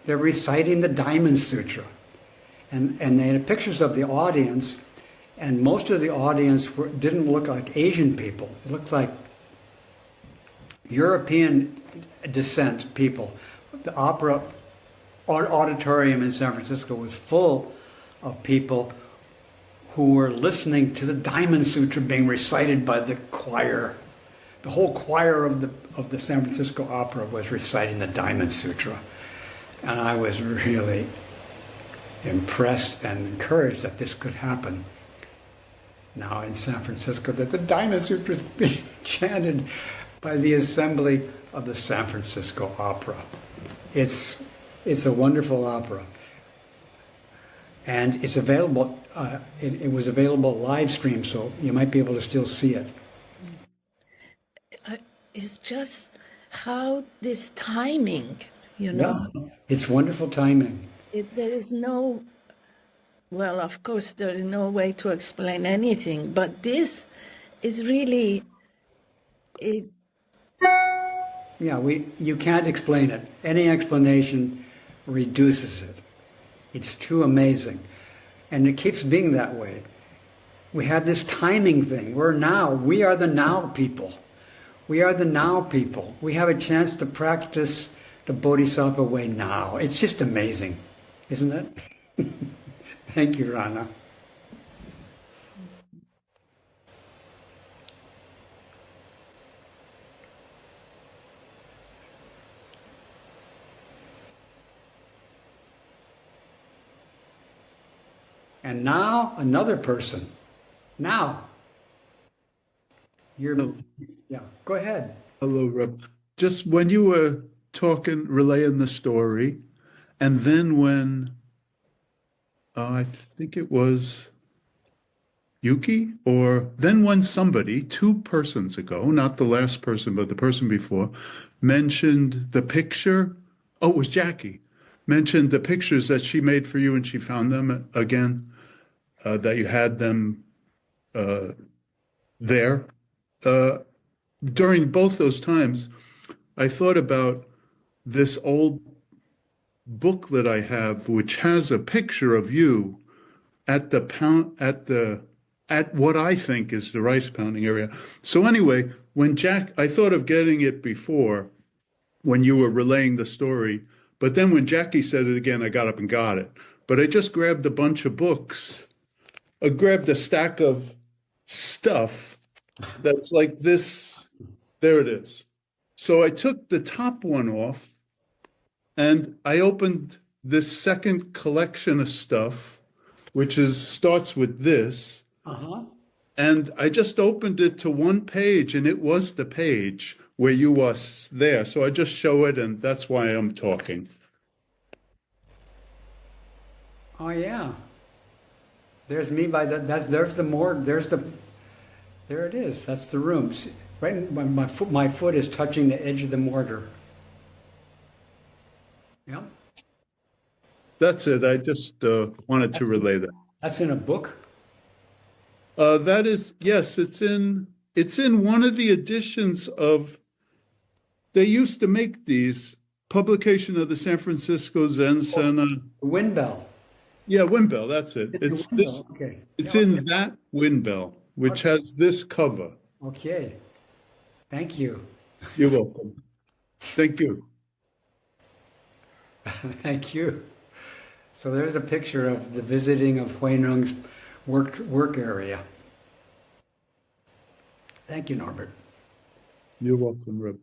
[SPEAKER 1] they're reciting the Diamond Sutra. And they had pictures of the audience, and most of the audience didn't look like Asian people. It looked like European descent people. The opera auditorium in San Francisco was full of people who were listening to the Diamond Sutra being recited by the choir. The whole choir of the San Francisco Opera was reciting the Diamond Sutra. And I was really impressed and encouraged that this could happen now in San Francisco, that the Diamond Sutra is being chanted by the assembly of the San Francisco Opera. It's a wonderful opera. And it's available, it was available live stream, so you might be able to still see it.
[SPEAKER 4] It's just how this timing,
[SPEAKER 1] Yeah, it's wonderful timing.
[SPEAKER 4] There is no, well, of course, there is no way to explain anything, but this is really,
[SPEAKER 1] Yeah, you can't explain it. Any explanation reduces it. It's too amazing. And it keeps being that way. We have this timing thing. We are the now people. We are the now people. We have a chance to practice the Bodhisattva way now. It's just amazing, isn't it? Thank you, Rana. And now, another person. Now. Yeah, go ahead.
[SPEAKER 5] Hello, Reb. Just when you were talking, relaying the story, and then when I think it was Yuki, or then when somebody, 2 persons ago, not the last person, but the person before, mentioned the picture. Oh, it was Jackie. Mentioned the pictures that she made for you and she found them again, that you had them there. During both those times, I thought about this old booklet I have, which has a picture of you at what I think is the rice pounding area. So anyway, I thought of getting it before when you were relaying the story, but then when Jackie said it again, I got up and got it. But I just grabbed a bunch of books. I grabbed a stack of stuff that's like this. There it is. So I took the top one off and I opened this second collection of stuff, which starts with this.
[SPEAKER 1] Uh-huh.
[SPEAKER 5] And I just opened it to one page, and it was the page where you was there. So I just show it, and that's why I'm talking.
[SPEAKER 1] Oh, yeah. There's me by the, there it is. That's the room. See, right, my foot is touching the edge of the mortar. Yeah.
[SPEAKER 5] That's it. I just wanted to relay that.
[SPEAKER 1] That's in a book?
[SPEAKER 5] That is, yes, it's in one of the editions of, they used to make these, publication of the San Francisco Zen Center.
[SPEAKER 1] Windbell.
[SPEAKER 5] Yeah, Windbell, that's it.
[SPEAKER 1] It's this. Okay.
[SPEAKER 5] It's in that Windbell, which has this cover.
[SPEAKER 1] Okay. Thank you.
[SPEAKER 5] You're welcome. Thank you.
[SPEAKER 1] Thank you. So there's a picture of the visiting of Huineng's work area. Thank you, Norbert.
[SPEAKER 5] You're welcome, Reb.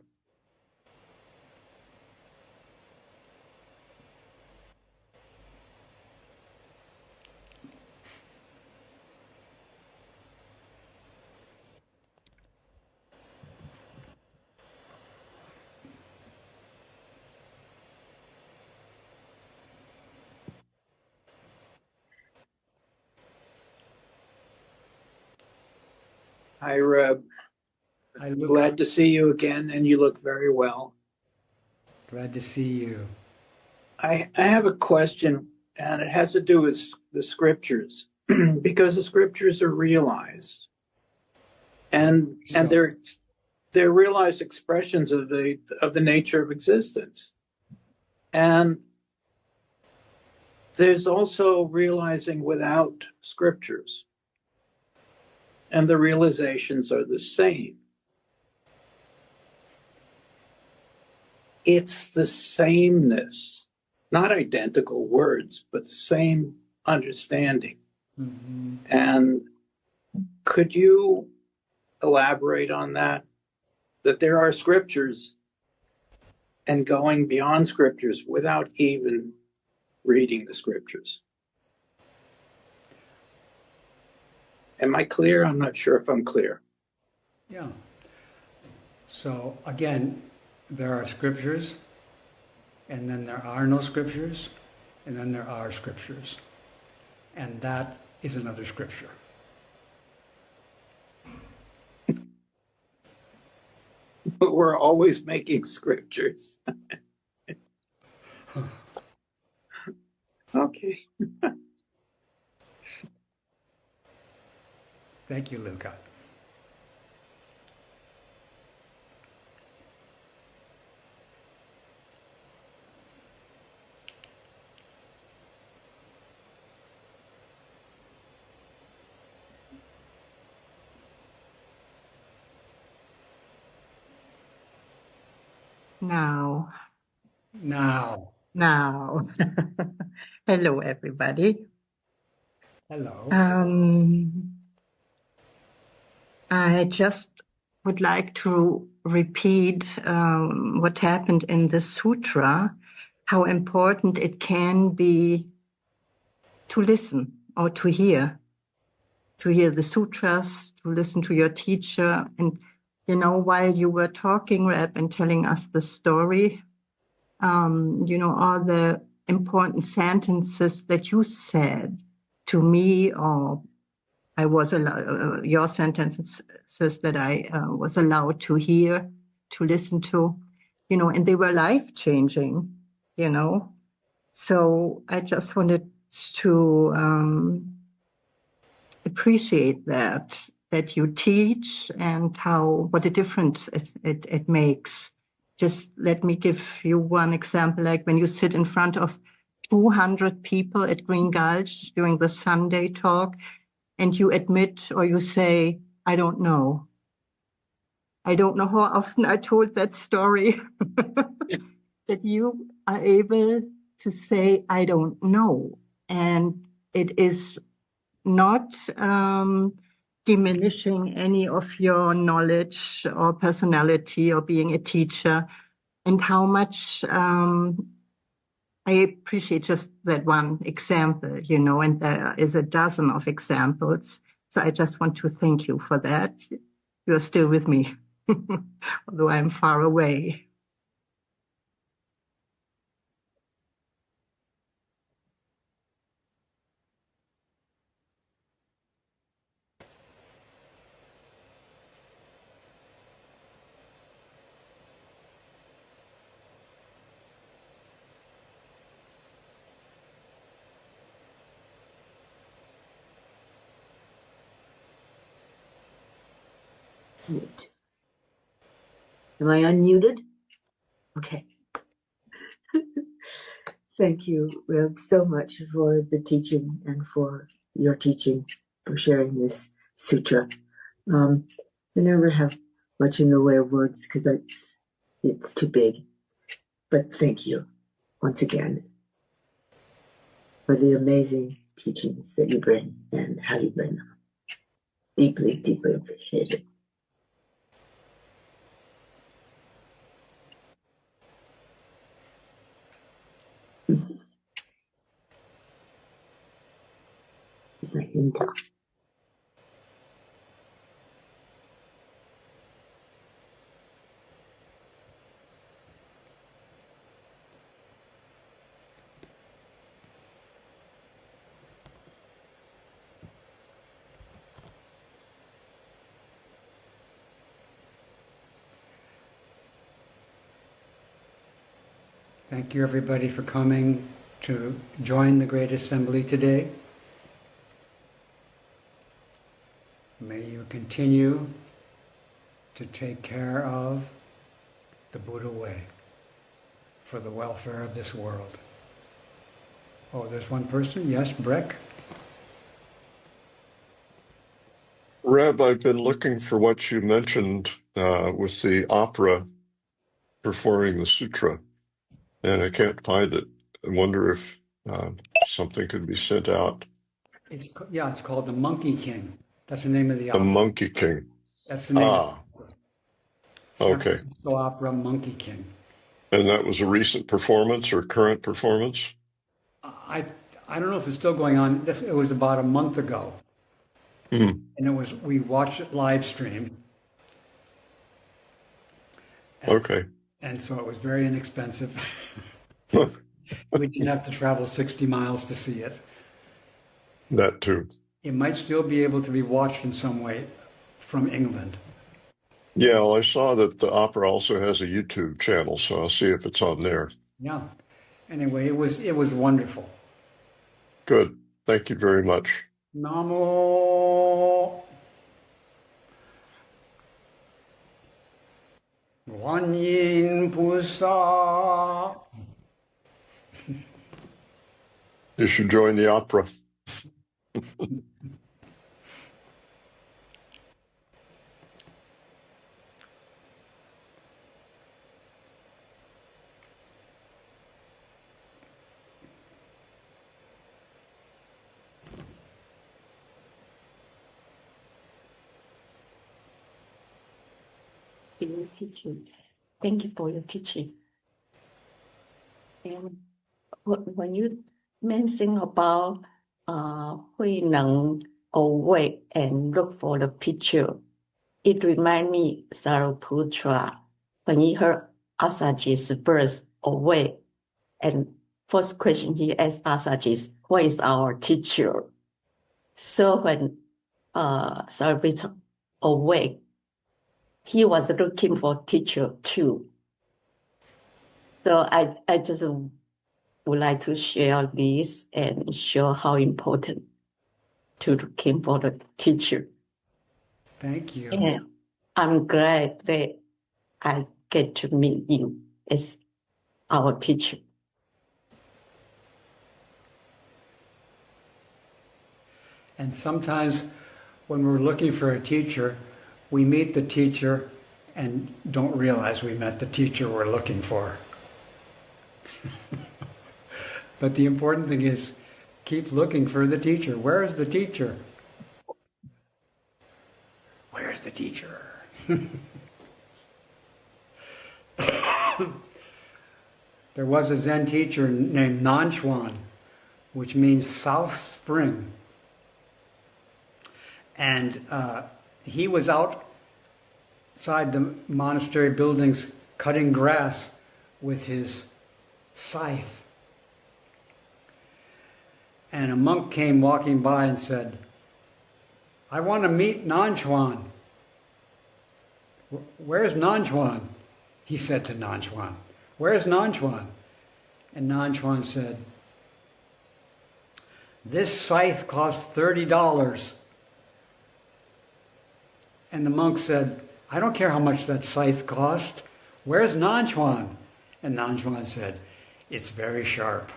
[SPEAKER 6] Hi, Reb. Glad to see you again, and you look very well.
[SPEAKER 1] Glad to see you.
[SPEAKER 6] I have a question, and it has to do with the scriptures, because the scriptures are realized, and they're realized expressions of the nature of existence, and there's also realizing without scriptures, and the realizations are the same. It's the sameness, not identical words, but the same understanding. Mm-hmm. And could you elaborate on that? That there are scriptures and going beyond scriptures without even reading the scriptures. Am I clear? I'm not sure if I'm clear.
[SPEAKER 1] Yeah. So again, there are scriptures, and then there are no scriptures, and then there are scriptures. And that is another scripture.
[SPEAKER 6] But we're always making scriptures. Okay.
[SPEAKER 1] Thank you, Luca.
[SPEAKER 7] Now.
[SPEAKER 1] Now.
[SPEAKER 7] Now. Hello, everybody.
[SPEAKER 1] Hello.
[SPEAKER 7] I just would like to repeat what happened in the sutra, how important it can be to listen or to hear the sutras, to listen to your teacher. And, while you were talking, Reb, and telling us the story, all the important sentences that you said to me, or I was your sentences that I was allowed to hear, to listen to, and they were life-changing, So I just wanted to appreciate that you teach and what a difference it makes. Just let me give you one example, like when you sit in front of 200 people at Green Gulch during the Sunday talk, and you admit or you say, I don't know. I don't know how often I told that story, that you are able to say, I don't know. And it is not diminishing any of your knowledge or personality or being a teacher, and how much I appreciate just that one example, and there is a dozen of examples. So I just want to thank you for that. You're still with me, although I'm far away.
[SPEAKER 8] Mute. Am I unmuted? Okay. Thank you, Reb, so much for the teaching and for your teaching, for sharing this sutra. I never have much in the way of words because it's too big. But thank you once again for the amazing teachings that you bring and how you bring them. Deeply, deeply appreciated.
[SPEAKER 1] Thank you, everybody, for coming to join the Great Assembly today. May you continue to take care of the Buddha way for the welfare of this world. Oh, there's one person. Yes, Breck?
[SPEAKER 9] Reb, I've been looking for what you mentioned with the opera performing the sutra, and I can't find it. I wonder if something could be sent out.
[SPEAKER 1] It's called The Monkey King. That's the name of the
[SPEAKER 9] The
[SPEAKER 1] opera.
[SPEAKER 9] Monkey King.
[SPEAKER 1] That's the name of
[SPEAKER 9] Ah,
[SPEAKER 1] the opera. San
[SPEAKER 9] okay.
[SPEAKER 1] Francisco Opera, Monkey King.
[SPEAKER 9] And that was a recent performance or current performance?
[SPEAKER 1] I don't know if it's still going on. It was about a month ago.
[SPEAKER 9] Mm.
[SPEAKER 1] And we watched it live stream.
[SPEAKER 9] Okay.
[SPEAKER 1] And so it was very inexpensive. We didn't have to travel 60 miles to see it.
[SPEAKER 9] That too.
[SPEAKER 1] It might still be able to be watched in some way from England.
[SPEAKER 9] Yeah, well, I saw that the opera also has a YouTube channel, so I'll see if it's on there.
[SPEAKER 1] Yeah. Anyway, it was wonderful.
[SPEAKER 9] Good. Thank you very much.
[SPEAKER 1] Namo Guanyin Pusa.
[SPEAKER 9] You should join the opera.
[SPEAKER 10] your teaching. Thank you for your teaching. And when you mention about 慧能 awake and look for the picture, it reminds me Sariputta when he heard Asaji's verse awake. And first question he asked Asaji is, what is our teacher? So when Sariputta awake, he was looking for teacher too. So I just would like to share this and show how important to looking for the teacher.
[SPEAKER 1] Thank you.
[SPEAKER 10] And I'm glad that I get to meet you as our teacher.
[SPEAKER 1] And sometimes when we're looking for a teacher, we meet the teacher and don't realize we met the teacher we're looking for. But the important thing is keep looking for the teacher. Where is the teacher? Where's the teacher? There was a Zen teacher named Nanchuan, which means South Spring. And he was outside the monastery buildings cutting grass with his scythe. And a monk came walking by and said, I want to meet Nanchuan. Where's Nanchuan? He said to Nanchuan, where's Nanchuan? And Nanchuan said, this scythe costs $30. And the monk said, I don't care how much that scythe cost. Where's Nanchuan? And Nanchuan said, it's very sharp.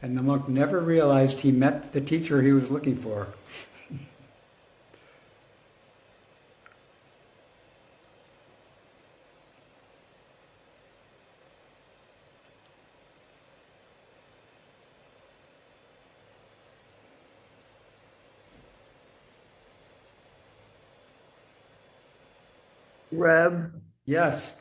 [SPEAKER 1] And the monk never realized he met the teacher he was looking for.
[SPEAKER 11] Reb.
[SPEAKER 1] Yes.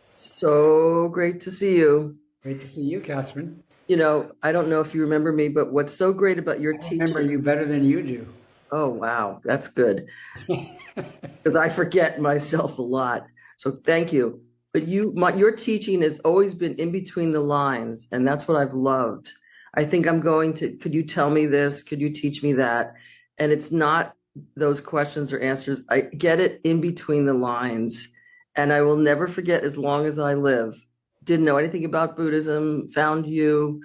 [SPEAKER 11] So great to see you.
[SPEAKER 1] Great to see you, Catherine.
[SPEAKER 11] You know, I don't know if you remember me, but what's so great about your teaching...
[SPEAKER 1] I remember you better than you do.
[SPEAKER 11] Oh, wow. That's good. Because I forget myself a lot. So thank you. But your teaching has always been in between the lines, and that's what I've loved. I think I'm going to, could you tell me this? Could you teach me that? And it's not those questions or answers. I get it in between the lines, and I will never forget as long as I live. Didn't know anything about Buddhism, found you.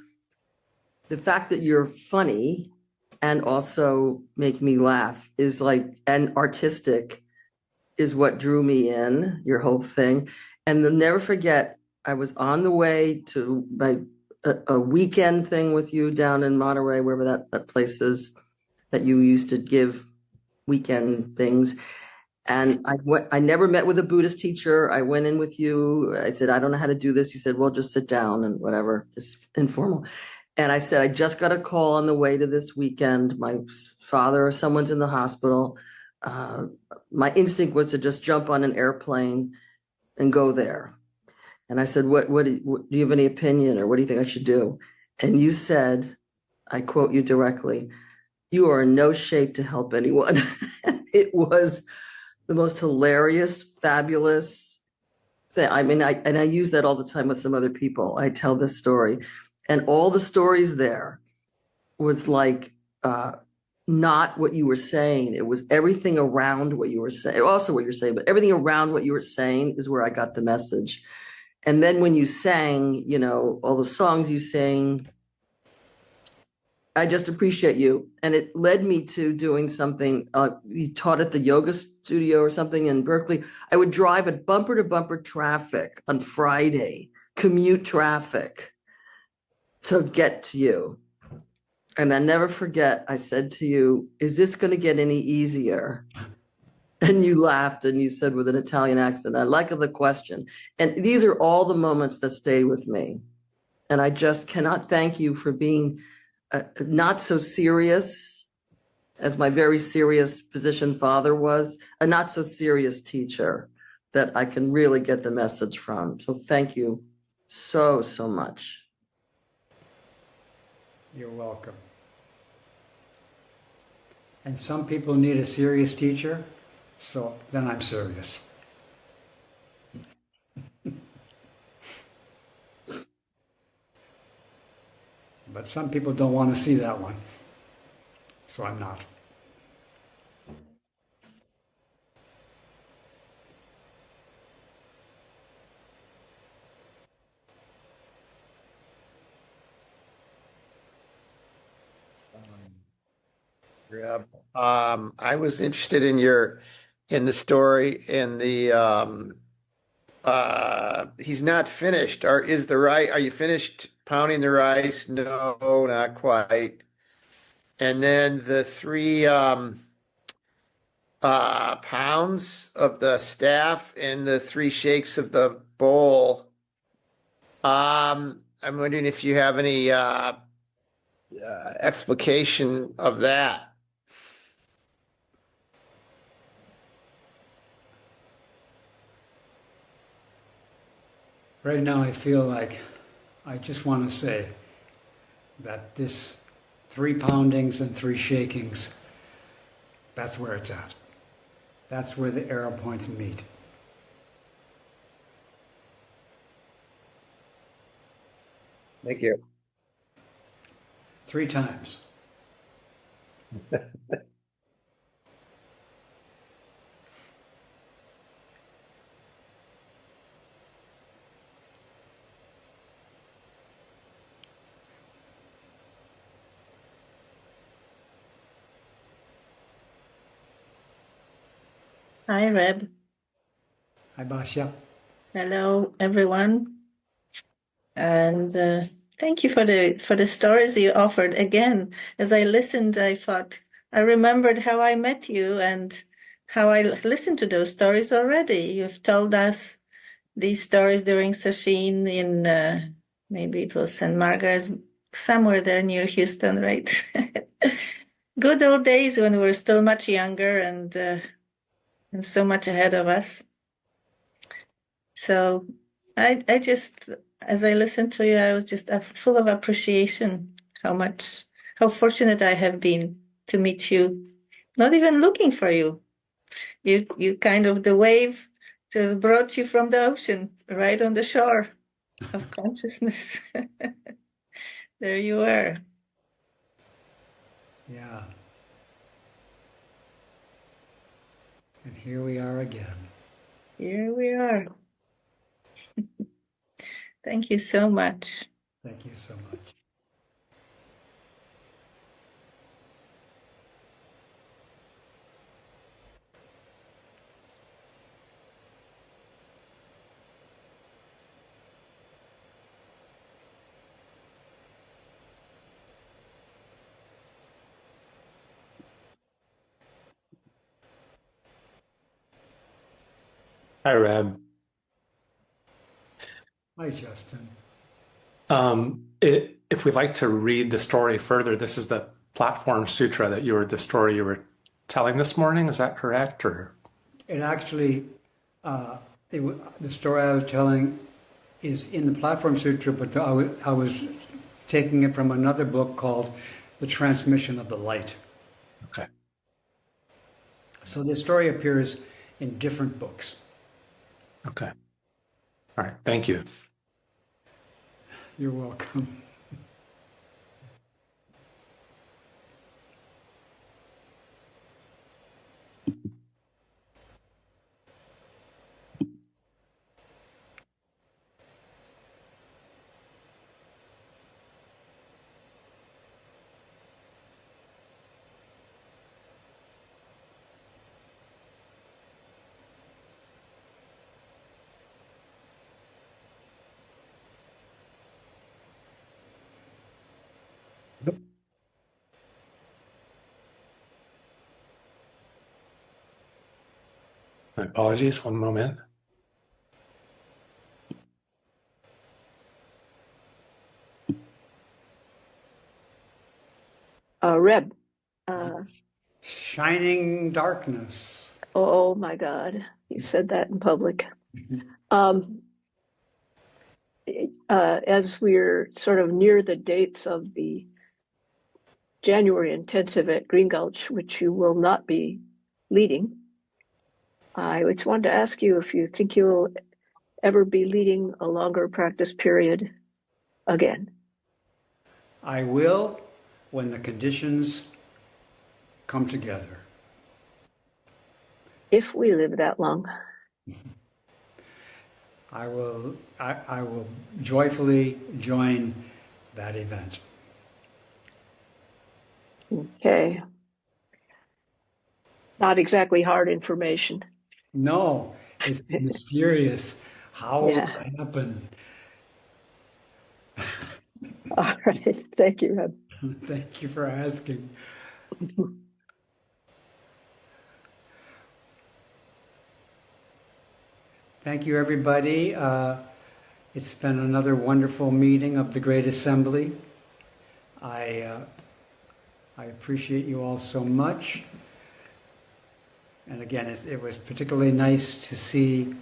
[SPEAKER 11] The fact that you're funny and also make me laugh is like, and artistic is what drew me in, your whole thing. And then never forget, I was on the way to a weekend thing with you down in Monterey, wherever that place is that you used to give weekend things. And I never met with a Buddhist teacher. I went in with you. I said, I don't know how to do this. You said, well, just sit down and whatever, just informal. And I said, I just got a call on the way to this weekend. My father or someone's in the hospital. My instinct was to just jump on an airplane and go there. And I said, what do you have any opinion, or what do you think I should do? And you said, I quote you directly, you are in no shape to help anyone. It was the most hilarious, fabulous thing. I mean, I use that all the time with some other people. I tell this story, and all the stories there was like not what you were saying. It was everything around what you were saying, also what you're saying, but everything around what you were saying is where I got the message. And then when you sang, you know, all the songs you sang, I just appreciate you. And it led me to doing something. You taught at the yoga studio or something in Berkeley. I would drive at bumper to bumper traffic on Friday, commute traffic to get to you. And I never forget, I said to you, is this going to get any easier? And you laughed and you said with an Italian accent, I like the question. And these are all the moments that stay with me. And I just cannot thank you for being not so serious as my very serious physician father was, a not so serious teacher that I can really get the message from. So thank you so, so much.
[SPEAKER 1] You're welcome. And some people need a serious teacher, so then I'm serious. But some people don't want to see that one, so I'm not.
[SPEAKER 12] Reb, I was interested in the story in the he's not finished. Are you finished pounding the rice? No, not quite. And then the 3 pounds of the staff and the 3 shakes of the bowl. I'm wondering if you have any explication of that.
[SPEAKER 1] Right now I feel like I just want to say that this 3 poundings and 3 shakings, that's where it's at. That's where the arrow points meet.
[SPEAKER 12] Thank you.
[SPEAKER 1] 3 times.
[SPEAKER 13] Hi, Reb.
[SPEAKER 1] Hi, Basha.
[SPEAKER 13] Hello, everyone. And thank you for the stories you offered. Again, as I listened, I remembered how I met you and how I listened to those stories already. You've told us these stories during Sashin in maybe it was St. Margaret's, somewhere there near Houston, right? Good old days when we were still much younger and so much ahead of us. So I just, as I listened to you, I was just full of appreciation how fortunate I have been to meet you, not even looking for you. You kind of, the wave just brought you from the ocean right on the shore of consciousness. There you are.
[SPEAKER 1] Yeah. And here we are again.
[SPEAKER 13] Here we are. Thank you so much.
[SPEAKER 1] Thank you so much.
[SPEAKER 14] Hi, Reb.
[SPEAKER 1] Hi, Justin.
[SPEAKER 14] If we'd like to read the story further, this is the platform sutra the story you were telling this morning. Is that correct? Or
[SPEAKER 1] It actually, the story I was telling is in the Platform Sutra, but I was taking it from another book called The Transmission of the Light.
[SPEAKER 14] Okay.
[SPEAKER 1] So the story appears in different books.
[SPEAKER 14] Okay. All right. Thank you.
[SPEAKER 1] You're welcome.
[SPEAKER 14] My apologies. One moment.
[SPEAKER 15] Reb,
[SPEAKER 1] shining darkness.
[SPEAKER 15] Oh my God, he said that in public. As we're sort of near the dates of the January intensive at Green Gulch, which you will not be leading, I just wanted to ask you if you think you'll ever be leading a longer practice period again.
[SPEAKER 1] I will when the conditions come together.
[SPEAKER 15] If we live that long.
[SPEAKER 1] I will joyfully join that event.
[SPEAKER 15] Okay. Not exactly hard information.
[SPEAKER 1] No, it's mysterious how
[SPEAKER 15] Yeah.
[SPEAKER 1] it happened.
[SPEAKER 15] All right. Thank you, Reb.
[SPEAKER 1] Thank you for asking. Thank you, everybody. It's been another wonderful meeting of the Great Assembly. I appreciate you all so much. And again, it was particularly nice to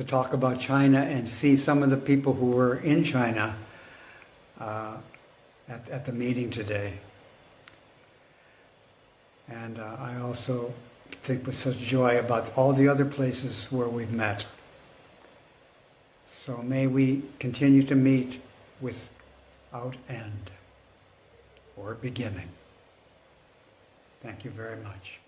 [SPEAKER 1] talk about China and see some of the people who were in China at the meeting today. And I also think with such joy about all the other places where we've met. So may we continue to meet without end or beginning. Thank you very much.